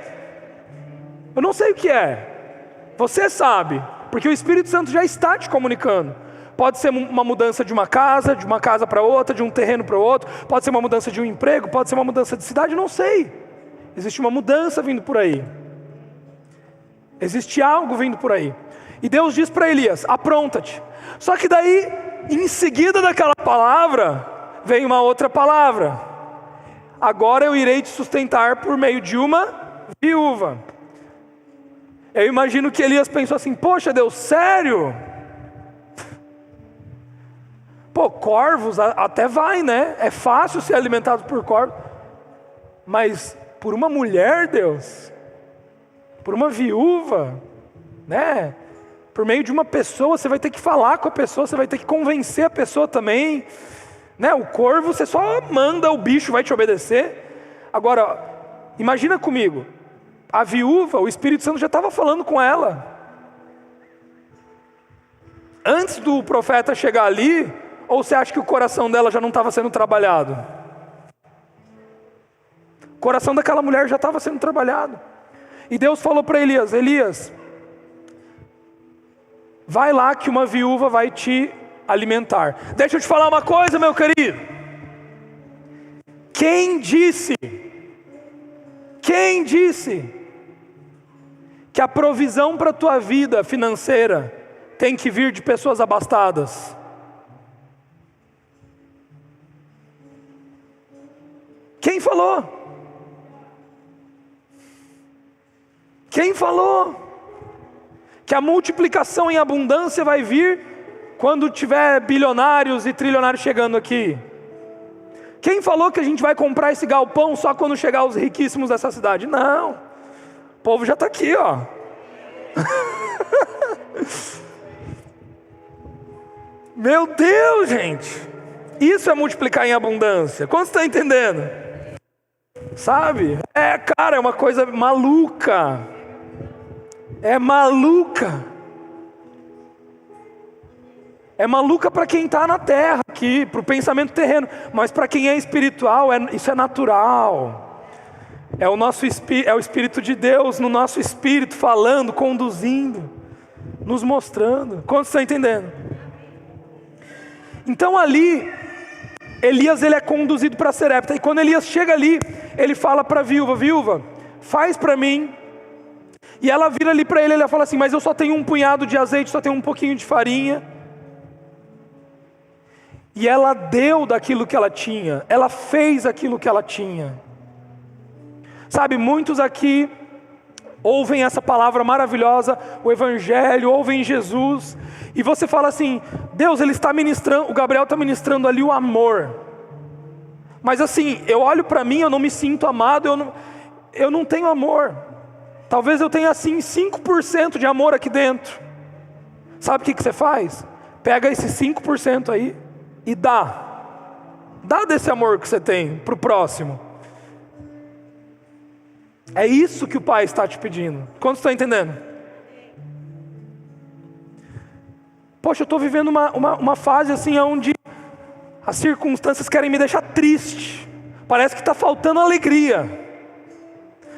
Eu não sei o que é, você sabe, porque o Espírito Santo já está te comunicando. Pode ser uma mudança de uma casa para outra, de um terreno para outro. Pode ser uma mudança de um emprego, pode ser uma mudança de cidade, não sei. Existe uma mudança vindo por aí. Existe algo vindo por aí. E Deus diz para Elias: apronta-te. Só que daí, em seguida daquela palavra, vem uma outra palavra: agora eu irei te sustentar por meio de uma viúva. Eu imagino que Elias pensou assim: poxa Deus, sério? Pô, corvos até vai, né? É fácil ser alimentado por corvos. Mas por uma mulher, Deus? Por uma viúva? Né? Por meio de uma pessoa, você vai ter que falar com a pessoa, você vai ter que convencer a pessoa também. Né? O corvo, você só manda, o bicho vai te obedecer. Agora, imagina comigo, a viúva, o Espírito Santo já estava falando com ela. Antes do profeta chegar ali, ou você acha que o coração dela já não estava sendo trabalhado? O coração daquela mulher já estava sendo trabalhado. E Deus falou para Elias: Elias, vai lá que uma viúva vai te alimentar. Deixa eu te falar uma coisa, meu querido. Quem disse que a provisão para a tua vida financeira tem que vir de pessoas abastadas? Quem falou? Quem falou que a multiplicação em abundância vai vir quando tiver bilionários e trilionários chegando aqui? Quem falou que a gente vai comprar esse galpão só quando chegar os riquíssimos dessa cidade? Não, o povo já está aqui, ó. Meu Deus, gente, isso é multiplicar em abundância. Quantos estão entendendo? Sabe? Cara, é uma coisa maluca. É maluca. É maluca para quem está na terra aqui, para o pensamento terreno. Mas para quem é espiritual, isso é natural. É o Espírito de Deus no nosso espírito, falando, conduzindo, nos mostrando. Quantos estão entendendo? Então ali, Elias ele é conduzido para Sarepta. E quando Elias chega ali, ele fala para a viúva: viúva, faz para mim. E ela vira ali para ele, ela fala assim: mas eu só tenho um punhado de azeite, só tenho um pouquinho de farinha. E ela deu daquilo que ela tinha, ela fez aquilo que ela tinha. Sabe, muitos aqui ouvem essa palavra maravilhosa, o Evangelho, ouvem Jesus, e você fala assim: Deus, Ele está ministrando, o Gabriel está ministrando ali o amor. Mas assim, eu olho para mim, eu não me sinto amado, eu não tenho amor. Talvez eu tenha assim 5% de amor aqui dentro. Sabe o que você faz? Pega esses 5% aí e dá desse amor que você tem para o próximo. É isso que o Pai está te pedindo. Quantos estão entendendo? Poxa, eu estou vivendo uma fase assim onde as circunstâncias querem me deixar triste. Parece que está faltando alegria.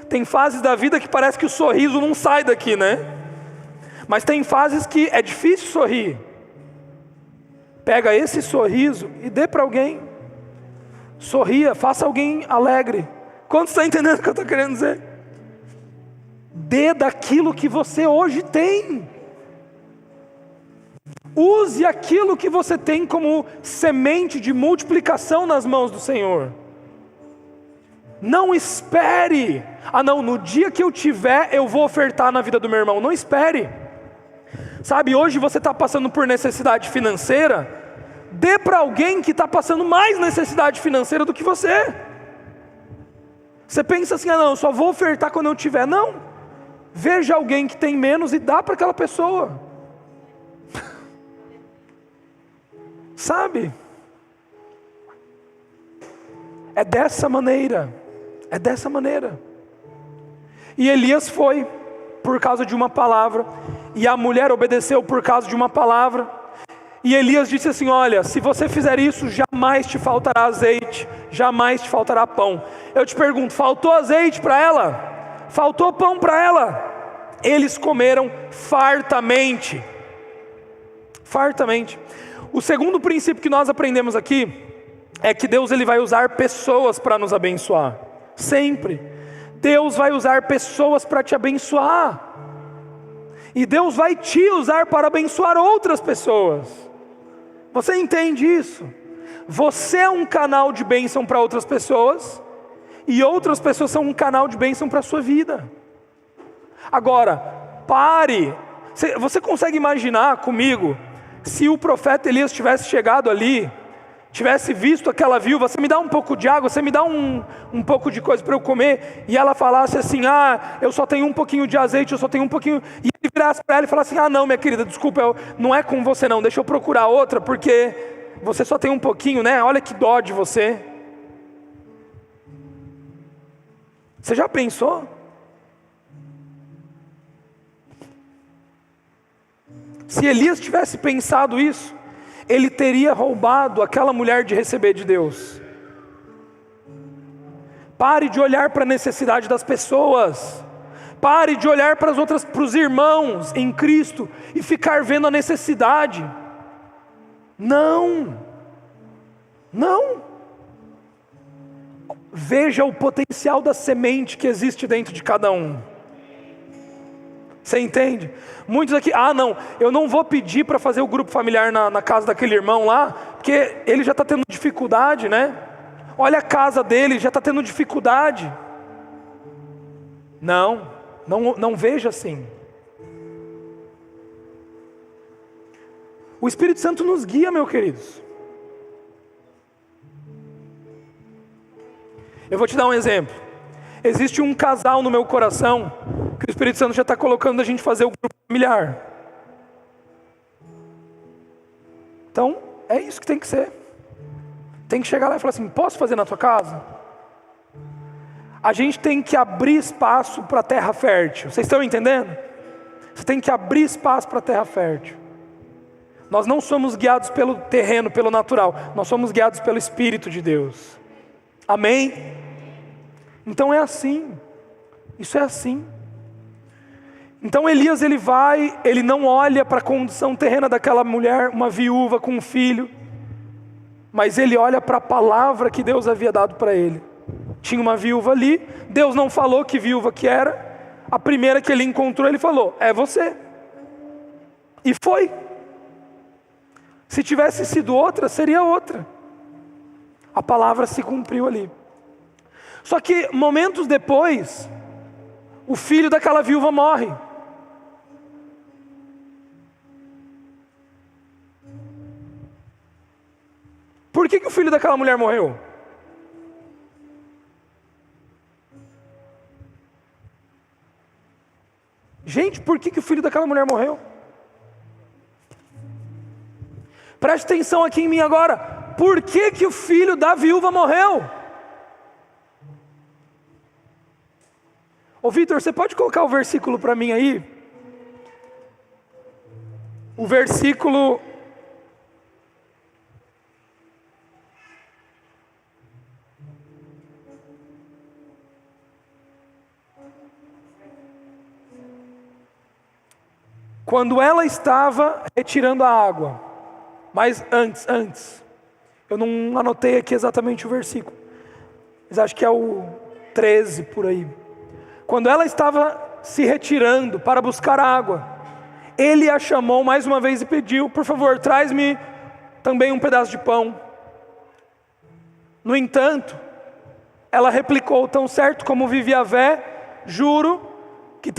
Tem fases da vida que parece que o sorriso não sai daqui, né? Mas tem fases que é difícil sorrir. Pega esse sorriso e dê para alguém. Sorria, faça alguém alegre. Quantos estão entendendo o que eu estou querendo dizer? Dê daquilo que você hoje tem. Use aquilo que você tem como semente de multiplicação nas mãos do Senhor. Não espere. Não, no dia que eu tiver, eu vou ofertar na vida do meu irmão. Não espere. Sabe, hoje você está passando por necessidade financeira. Dê para alguém que está passando mais necessidade financeira do que você. Você pensa assim: não, eu só vou ofertar quando eu tiver. Não. Veja alguém que tem menos e dá para aquela pessoa. Sabe? É dessa maneira. É dessa maneira. E Elias foi por causa de uma palavra, e a mulher obedeceu por causa de uma palavra. E Elias disse assim: olha, se você fizer isso, jamais te faltará azeite, jamais te faltará pão. Eu te pergunto, faltou azeite para ela? Faltou pão para ela? Eles comeram fartamente. Fartamente. O segundo princípio que nós aprendemos aqui é que Deus ele vai usar pessoas para nos abençoar. Sempre. Deus vai usar pessoas para te abençoar. E Deus vai te usar para abençoar outras pessoas. Você entende isso? Você é um canal de bênção para outras pessoas, e outras pessoas são um canal de bênção para a sua vida. Agora, pare. Você consegue imaginar comigo, se o profeta Elias tivesse chegado ali, tivesse visto aquela viúva: você me dá um pouco de água, você me dá um pouco de coisa para eu comer, e ela falasse assim: eu só tenho um pouquinho de azeite, eu só tenho um pouquinho, e ele virasse para ela e falasse assim: não, minha querida, desculpa, não é com você não, deixa eu procurar outra, porque você só tem um pouquinho, né? Olha que dó de você. Você já pensou? Se Elias tivesse pensado isso, ele teria roubado aquela mulher de receber de Deus. Pare de olhar para a necessidade das pessoas. Pare de olhar para os irmãos em Cristo e ficar vendo a necessidade. Não. Veja o potencial da semente que existe dentro de cada um. Você entende? Muitos aqui, não, eu não vou pedir para fazer o grupo familiar na casa daquele irmão lá, porque ele já está tendo dificuldade, né? Olha a casa dele, já está tendo dificuldade. Não veja assim. O Espírito Santo nos guia, meus queridos. Eu vou te dar um exemplo. Existe um casal no meu coração que o Espírito Santo já está colocando a gente fazer o grupo familiar. Então, é isso que tem que ser. Tem que chegar lá e falar assim: posso fazer na tua casa? A gente tem que abrir espaço para a terra fértil. Vocês estão entendendo? Você tem que abrir espaço para a terra fértil. Nós não somos guiados pelo terreno, pelo natural. Nós somos guiados pelo Espírito de Deus. Amém? Então é assim. Isso é assim. Então Elias, ele não olha para a condição terrena daquela mulher, uma viúva com um filho, mas ele olha para a palavra que Deus havia dado para ele. Tinha uma viúva ali, Deus não falou que viúva que era, a primeira que ele encontrou, ele falou: é você. E foi. Se tivesse sido outra, seria outra. A palavra se cumpriu ali. Só que momentos depois, o filho daquela viúva morre. Por que o filho daquela mulher morreu? Gente, por que o filho daquela mulher morreu? Preste atenção aqui em mim agora. Por que o filho da viúva morreu? Ô Vitor, você pode colocar o versículo para mim aí? O versículo... Quando ela estava retirando a água, mas antes, eu não anotei aqui exatamente o versículo, mas acho que é o 13 por aí. Quando ela estava se retirando para buscar água, ele a chamou mais uma vez e pediu: por favor, traz-me também um pedaço de pão. No entanto, ela replicou: tão certo como vive Yahvé, juro que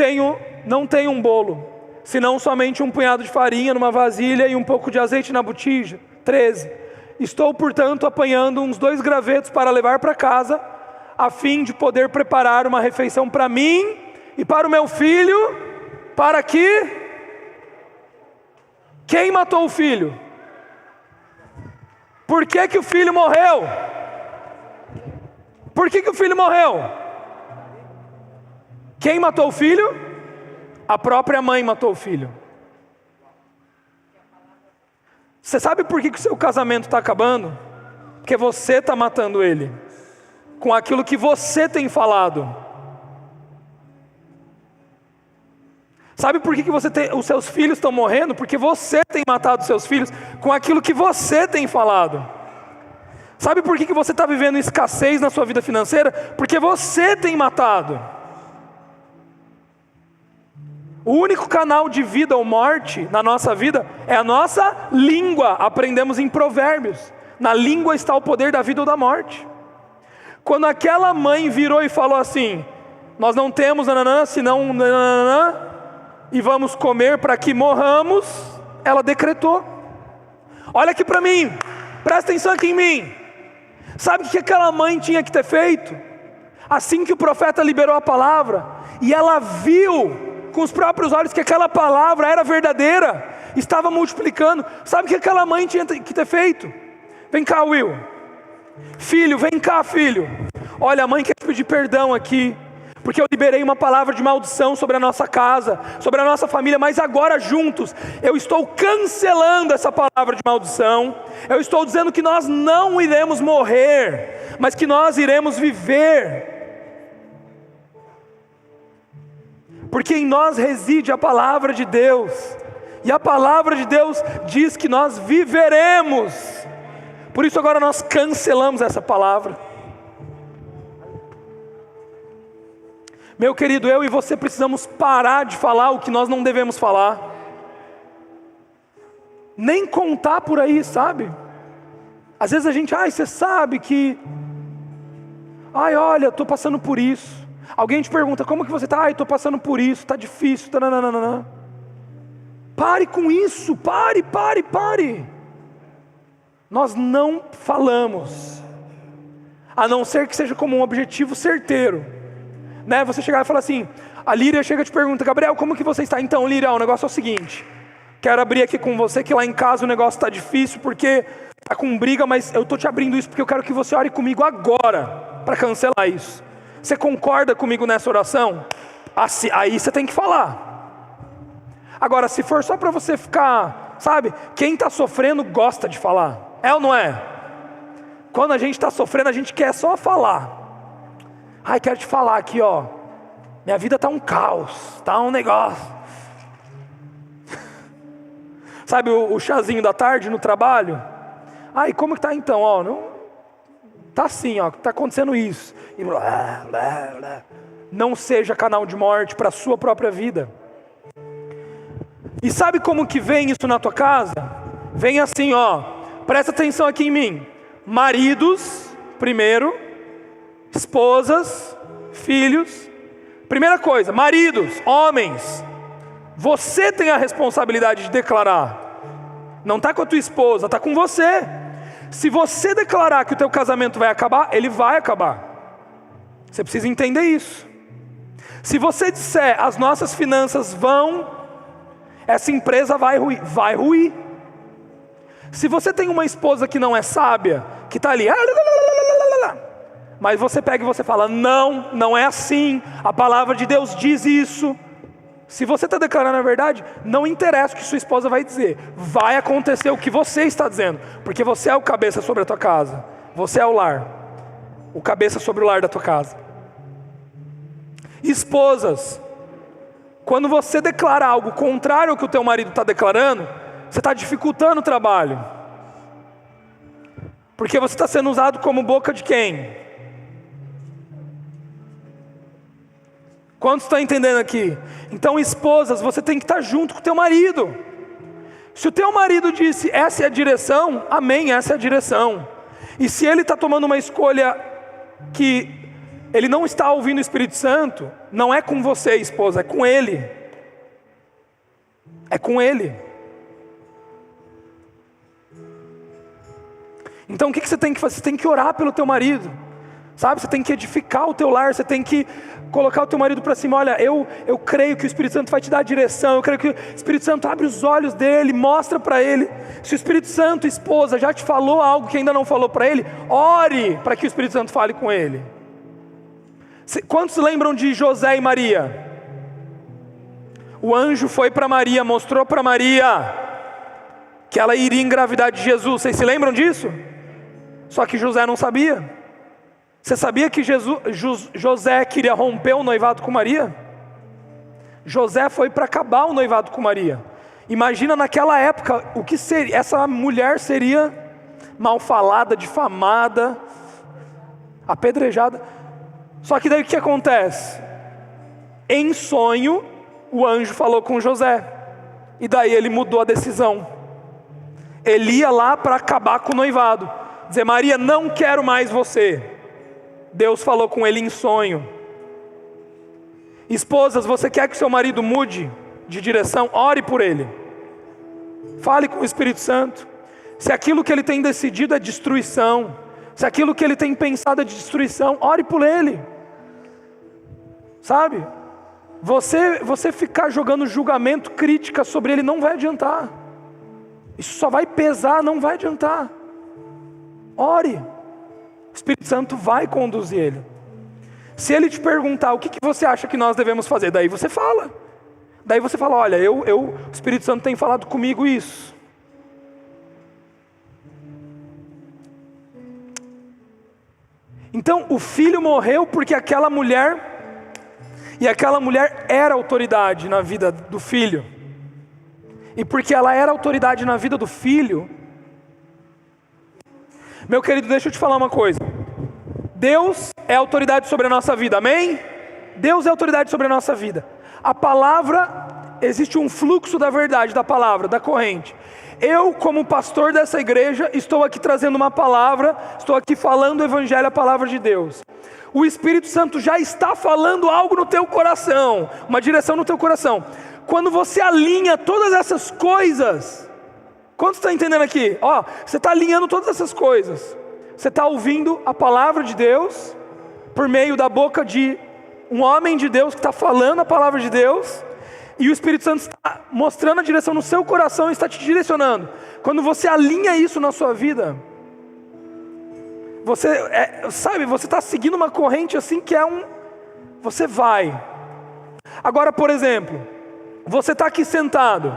não tenho um bolo, senão somente um punhado de farinha numa vasilha e um pouco de azeite na botija. 13. Estou, portanto, apanhando uns 2 gravetos para levar para casa, a fim de poder preparar uma refeição para mim e para o meu filho, para que... Quem matou o filho? Por que o filho morreu? Por que o filho morreu? Quem matou o filho? A própria mãe matou o filho. Você sabe por que o seu casamento está acabando? Porque você está matando ele, com aquilo que você tem falado. Sabe por que os seus filhos estão morrendo? Porque você tem matado seus filhos com aquilo que você tem falado. Sabe por que você está vivendo escassez na sua vida financeira? Porque você tem matado. O único canal de vida ou morte na nossa vida é a nossa língua. Aprendemos em Provérbios: na língua está o poder da vida ou da morte. Quando aquela mãe virou e falou assim: nós não temos nananã, senão nananã, e vamos comer para que morramos, ela decretou. Olha aqui para mim, presta atenção aqui em mim. Sabe o que aquela mãe tinha que ter feito? Assim que o profeta liberou a palavra, e ela viu com os próprios olhos que aquela palavra era verdadeira, estava multiplicando, sabe o que aquela mãe tinha que ter feito? Vem cá, Will. Filho, vem cá, filho. Olha, a mãe quer pedir perdão aqui, porque eu liberei uma palavra de maldição sobre a nossa casa, sobre a nossa família, mas agora juntos, eu estou cancelando essa palavra de maldição. Eu estou dizendo que nós não iremos morrer, mas que nós iremos viver. porque em nós reside a palavra de Deus, e a palavra de Deus diz que nós viveremos. Por isso agora nós cancelamos essa palavra. Meu querido, eu e você precisamos parar de falar o que nós não devemos falar, nem contar por aí, sabe? Às vezes a gente, você sabe que, olha, estou passando por isso. Alguém te pergunta, como que você está? Estou passando por isso, está difícil, taranana. Pare com isso, pare. Nós não falamos, a não ser que seja como um objetivo certeiro, né? Você chegar e falar assim, a Líria chega e te pergunta, Gabriel, como que você está? Então, Líria, o negócio é o seguinte, quero abrir aqui com você que lá em casa o negócio está difícil, porque está com briga, mas eu estou te abrindo isso porque eu quero que você ore comigo agora, para cancelar isso. Você concorda comigo nessa oração? Aí você tem que falar. Agora, se for só para você ficar, sabe, quem está sofrendo gosta de falar, é ou não é? Quando a gente está sofrendo, a gente quer só falar. Quero te falar aqui, minha vida está um caos, está um negócio. Sabe o chazinho da tarde no trabalho? E como que tá então? Não, tá assim, tá acontecendo isso. E blá, blá, blá. Não seja canal de morte para a sua própria vida. E sabe como que vem isso na tua casa? Vem assim, presta atenção aqui em mim. Maridos, primeiro, esposas, filhos. Primeira coisa, maridos, homens, você tem a responsabilidade de declarar. Não está com a tua esposa, está com você. Se você declarar que o teu casamento vai acabar, ele vai acabar. Você precisa entender isso. Se você disser, as nossas finanças essa empresa vai ruir. Se você tem uma esposa que não é sábia, que está ali, mas você pega e você fala, não é assim, a palavra de Deus diz isso. Se você está declarando a verdade, não interessa o que sua esposa vai dizer, vai acontecer o que você está dizendo, porque você é o cabeça sobre a tua casa, você é o lar, o cabeça sobre o lar da tua casa. Esposas, quando você declara algo contrário ao que o teu marido está declarando, você está dificultando o trabalho, porque você está sendo usado como boca de quem? Quantos estão entendendo aqui? Então, esposas, você tem que estar junto com o teu marido. Se o teu marido disse, essa é a direção, amém, essa é a direção. E se ele está tomando uma escolha que ele não está ouvindo o Espírito Santo, não é com você, esposa, é com ele. É com ele. Então o que você tem que fazer? Você tem que orar pelo teu marido, sabe? Você tem que edificar o teu lar, você tem que colocar o teu marido para cima. Olha, eu creio que o Espírito Santo vai te dar a direção, eu creio que o Espírito Santo abre os olhos dele, mostra para ele. Se o Espírito Santo, esposa, já te falou algo que ainda não falou para ele, ore para que o Espírito Santo fale com ele. Quantos lembram de José e Maria? O anjo foi para Maria, mostrou para Maria que ela iria engravidar de Jesus. Vocês se lembram disso? Só que José não sabia. Você sabia que José queria romper o noivado com Maria? José foi para acabar o noivado com Maria. Imagina naquela época o que seria. Essa mulher seria mal falada, difamada, apedrejada. Só que daí o que acontece? Em sonho, o anjo falou com José. E daí ele mudou a decisão. Ele ia lá para acabar com o noivado. Dizer, Maria, não quero mais você. Deus falou com ele em sonho. Esposas, você quer que seu marido mude de direção? Ore por ele. Fale com o Espírito Santo. Se aquilo que ele tem decidido é destruição, se aquilo que ele tem pensado é de destruição, ore por ele. Sabe? Você ficar jogando julgamento, crítica sobre ele não vai adiantar. Isso só vai pesar, não vai adiantar. Ore. O Espírito Santo vai conduzir ele. Se ele te perguntar o que você acha que nós devemos fazer, daí você fala. Daí você fala, olha, o Espírito Santo tem falado comigo isso. Então o filho morreu porque aquela mulher E aquela mulher era autoridade na vida do filho. E porque ela era autoridade na vida do filho, meu querido, deixa eu te falar uma coisa. Deus é autoridade sobre a nossa vida, amém? Deus é autoridade sobre a nossa vida. A palavra, existe um fluxo da verdade, da palavra, da corrente. Eu, como pastor dessa igreja, estou aqui trazendo uma palavra, estou aqui falando o evangelho, a palavra de Deus. O Espírito Santo já está falando algo no teu coração, uma direção no teu coração. Quando você alinha todas essas coisas, quantos estão entendendo aqui? Você está alinhando todas essas coisas. Você está ouvindo a palavra de Deus, por meio da boca de um homem de Deus que está falando a palavra de Deus, e o Espírito Santo está mostrando a direção no seu coração e está te direcionando. Quando você alinha isso na sua vida, você está seguindo uma corrente assim que você vai. Agora, por exemplo, você está aqui sentado,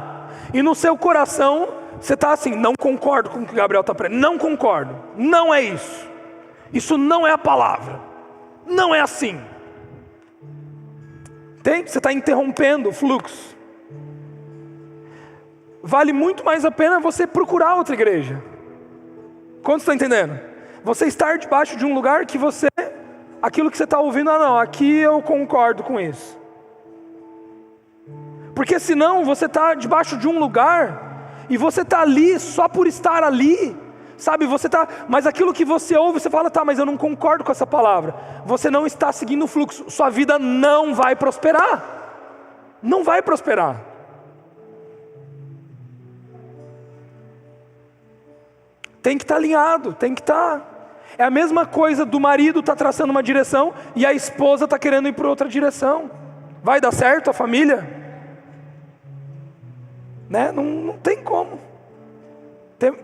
e no seu coração, você está assim, não concordo com o que o Gabriel está pregando, não concordo, não é isso, isso não é a palavra, não é assim. Entende? Você está interrompendo o fluxo. Vale muito mais a pena você procurar outra igreja. Quantos estão entendendo? Você estar debaixo de um lugar que aquilo que você está ouvindo, não, aqui eu concordo com isso. Porque senão você está debaixo de um lugar, e você está ali só por estar ali, sabe? Mas aquilo que você ouve, você fala, tá, mas eu não concordo com essa palavra. Você não está seguindo o fluxo, sua vida não vai prosperar. Não vai prosperar. Tem que estar alinhado, tem que estar. É a mesma coisa do marido estar traçando uma direção e a esposa está querendo ir para outra direção. Vai dar certo a família? Né? Não tem como.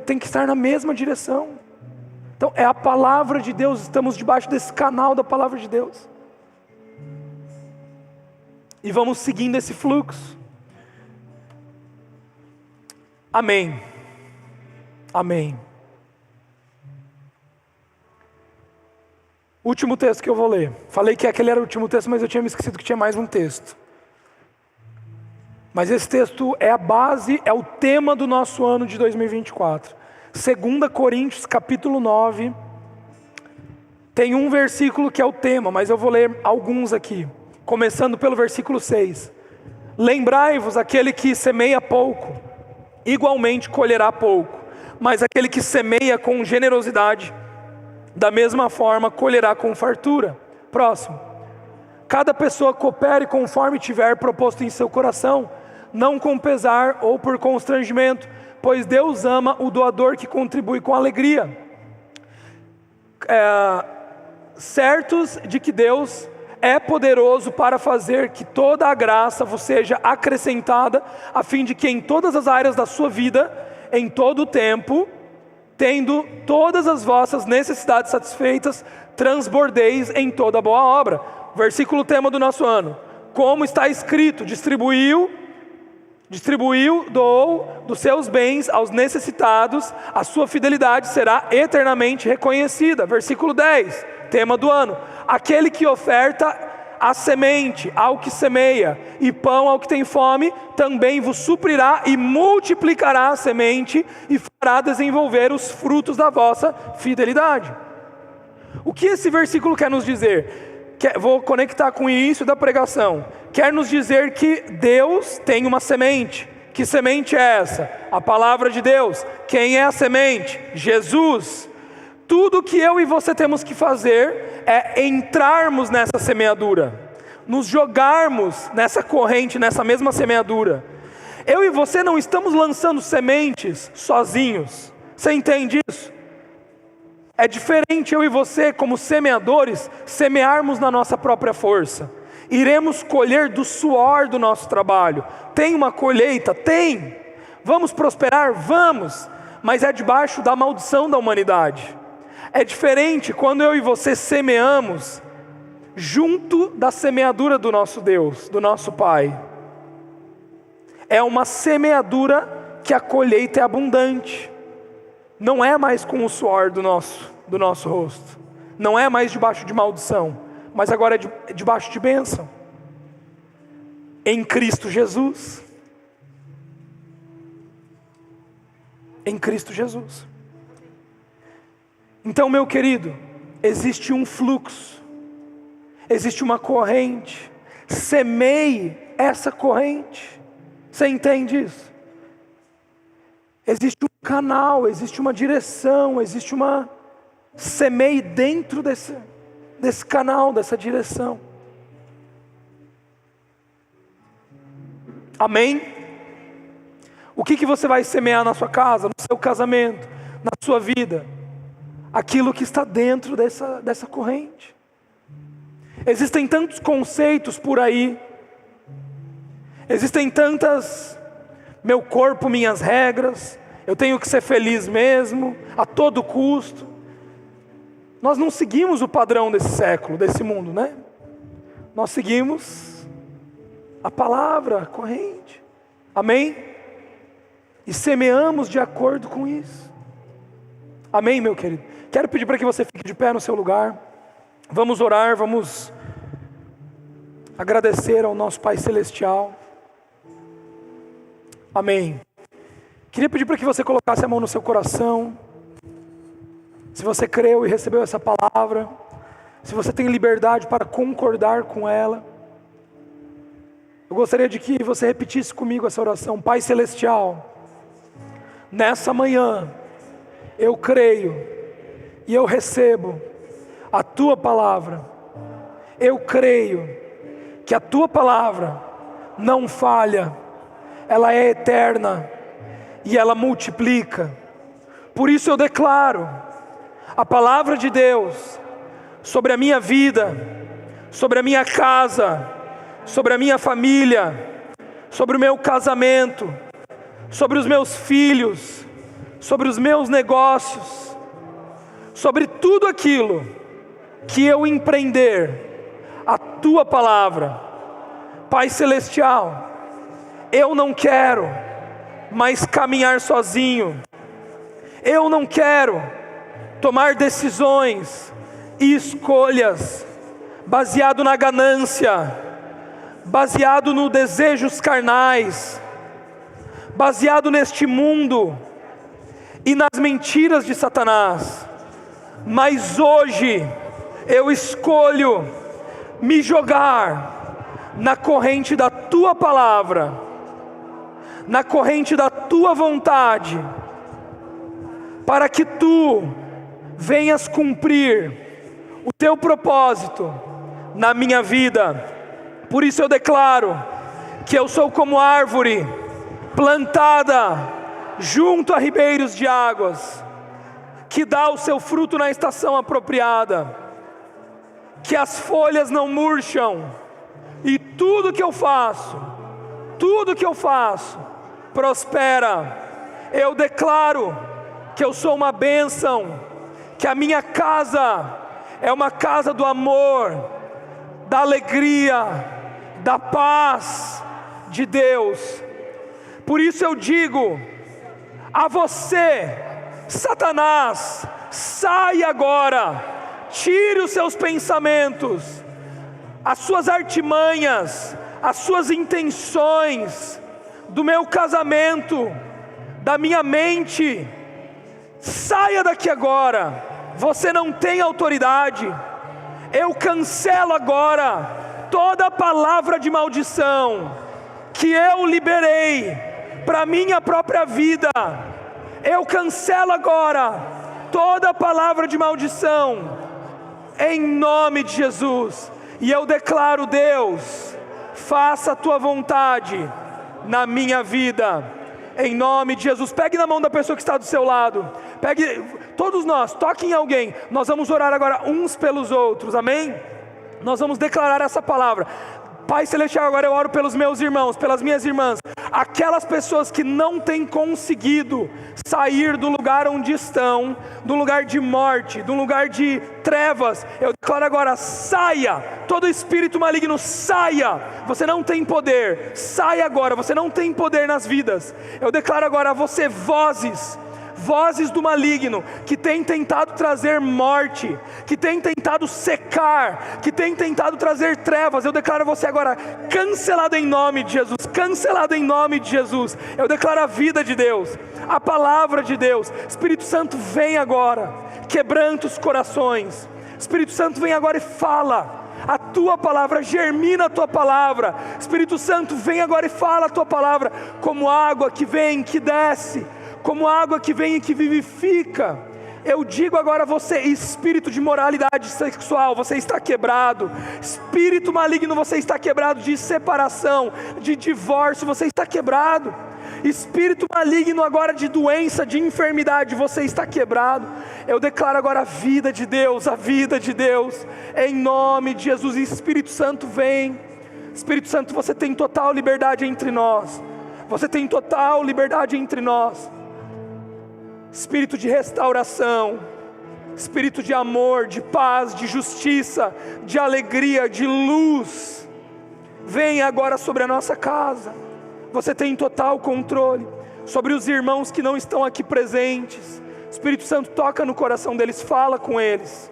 Tem que estar na mesma direção. Então é a palavra de Deus, estamos debaixo desse canal da palavra de Deus. E vamos seguindo esse fluxo. Amém. Amém. Último texto que eu vou ler. Falei que aquele era o último texto, mas eu tinha me esquecido que tinha mais um texto. Mas esse texto é a base, é o tema do nosso ano de 2024. 2 Coríntios capítulo 9. Tem um versículo que é o tema, mas eu vou ler alguns aqui. Começando pelo versículo 6. Lembrai-vos, aquele que semeia pouco, igualmente colherá pouco. Mas aquele que semeia com generosidade, da mesma forma colherá com fartura. Próximo. Cada pessoa coopere conforme tiver proposto em seu coração, não com pesar ou por constrangimento, pois Deus ama o doador que contribui com alegria. Certos de que Deus é poderoso para fazer que toda a graça vos seja acrescentada, a fim de que em todas as áreas da sua vida, em todo o tempo, tendo todas as vossas necessidades satisfeitas, transbordeis em toda boa obra. Versículo tema do nosso ano. Como está escrito, distribuiu, doou dos seus bens aos necessitados, a sua fidelidade será eternamente reconhecida. Versículo 10, tema do ano. Aquele que oferta a semente ao que semeia e pão ao que tem fome, também vos suprirá e multiplicará a semente e fará desenvolver os frutos da vossa fidelidade. O que esse versículo quer nos dizer? Vou conectar com o início da pregação. Quer nos dizer que Deus tem uma semente. Que semente é essa? A palavra de Deus. Quem é a semente? Jesus. Tudo que eu e você temos que fazer é entrarmos nessa semeadura, nos jogarmos nessa corrente, nessa mesma semeadura. Eu e você não estamos lançando sementes sozinhos. Você entende isso? É diferente eu e você, como semeadores, semearmos na nossa própria força. Iremos colher do suor do nosso trabalho. Tem uma colheita? Tem. Vamos prosperar? Vamos. Mas é debaixo da maldição da humanidade. É diferente quando eu e você semeamos junto da semeadura do nosso Deus, do nosso Pai. É uma semeadura que a colheita é abundante. Não é mais com o suor do nosso rosto. Não é mais debaixo de maldição, mas agora é debaixo de bênção. em Cristo Jesus. Em Cristo Jesus. Então, meu querido, existe um fluxo, existe uma corrente. Semeie essa corrente. Você entende isso? Existe um canal, existe uma direção, existe uma... Semeie dentro desse canal, dessa direção. Amém? O que você vai semear na sua casa, no seu casamento, na sua vida? Aquilo que está dentro dessa corrente. Existem tantos conceitos por aí. Existem tantas... Meu corpo, minhas regras. Eu tenho que ser feliz mesmo, a todo custo. Nós não seguimos o padrão desse século, desse mundo, né? Nós seguimos a palavra, a corrente. Amém? E semeamos de acordo com isso. Amém, meu querido? Quero pedir para que você fique de pé no seu lugar. Vamos orar, vamos agradecer ao nosso Pai Celestial. Amém. Queria pedir para que você colocasse a mão no seu coração. Se você creu e recebeu essa palavra, se você tem liberdade para concordar com ela, eu gostaria de que você repetisse comigo essa oração. Pai Celestial, nessa manhã, eu creio e eu recebo a Tua palavra. Eu creio que a Tua palavra não falha, ela é eterna e ela multiplica. Por isso eu declaro a palavra de Deus sobre a minha vida, sobre a minha casa, sobre a minha família, sobre o meu casamento, sobre os meus filhos, sobre os meus negócios, sobre tudo aquilo que eu empreender, a Tua palavra. Pai Celestial, eu não quero mais caminhar sozinho. Eu não quero tomar decisões e escolhas baseado na ganância, baseado nos desejos carnais, baseado neste mundo e nas mentiras de Satanás. Mas hoje eu escolho me jogar na corrente da Tua palavra, na corrente da Tua vontade, para que Tu venhas cumprir o Teu propósito na minha vida. Por isso eu declaro que eu sou como árvore plantada junto a ribeiros de águas, que dá o seu fruto na estação apropriada, que as folhas não murcham, e tudo que eu faço prospera. Eu declaro que eu sou uma bênção, que a minha casa é uma casa do amor, da alegria, da paz de Deus. Por isso eu digo a você, Satanás, sai agora, tire os seus pensamentos, as suas artimanhas, as suas intenções do meu casamento, da minha mente. Saia daqui agora, você não tem autoridade. Eu cancelo agora toda palavra de maldição que eu liberei para minha própria vida. Eu cancelo agora toda palavra de maldição em nome de Jesus. E eu declaro: Deus, faça a Tua vontade na minha vida, em nome de Jesus. Pegue na mão da pessoa que está do seu lado, pegue, todos nós, toque em alguém. Nós vamos orar agora uns pelos outros, amém? Nós vamos declarar essa palavra. Pai Celestial, agora eu oro pelos meus irmãos, pelas minhas irmãs, aquelas pessoas que não têm conseguido sair do lugar onde estão, do lugar de morte, do lugar de trevas. Eu declaro agora: saia, todo espírito maligno, saia. Você não tem poder, saia agora, você não tem poder nas vidas. Eu declaro agora a você, vozes vozes do maligno que tem tentado trazer morte, que tem tentado secar, que tem tentado trazer trevas, eu declaro você agora cancelado em nome de Jesus, cancelado em nome de Jesus. Eu declaro a vida de Deus, a palavra de Deus. Espírito Santo, vem agora, quebranta os corações. Espírito Santo, vem agora e fala a tua palavra, germina a tua palavra. Espírito Santo, vem agora e fala a tua palavra, como água que vem, que desce, como água que vem e que vivifica. Eu digo agora a você, espírito de moralidade sexual, você está quebrado. Espírito maligno, você está quebrado. De separação, de divórcio, você está quebrado. Espírito maligno agora de doença, de enfermidade, você está quebrado. Eu declaro agora a vida de Deus, a vida de Deus, em nome de Jesus. Espírito Santo, vem. Espírito Santo, você tem total liberdade entre nós. Você tem total liberdade entre nós. Espírito de restauração, espírito de amor, de paz, de justiça, de alegria, de luz, vem agora sobre a nossa casa. Você tem total controle sobre os irmãos que não estão aqui presentes. Espírito Santo, toca no coração deles, fala com eles.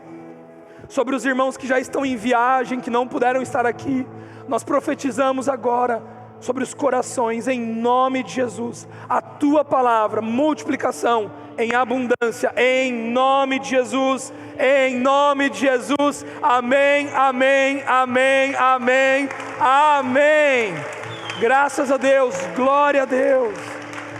Sobre os irmãos que já estão em viagem, que não puderam estar aqui, nós profetizamos agora sobre os corações, em nome de Jesus, a tua palavra, multiplicação em abundância, em nome de Jesus, em nome de Jesus. Amém, amém, amém, amém, amém. Graças a Deus, glória a Deus.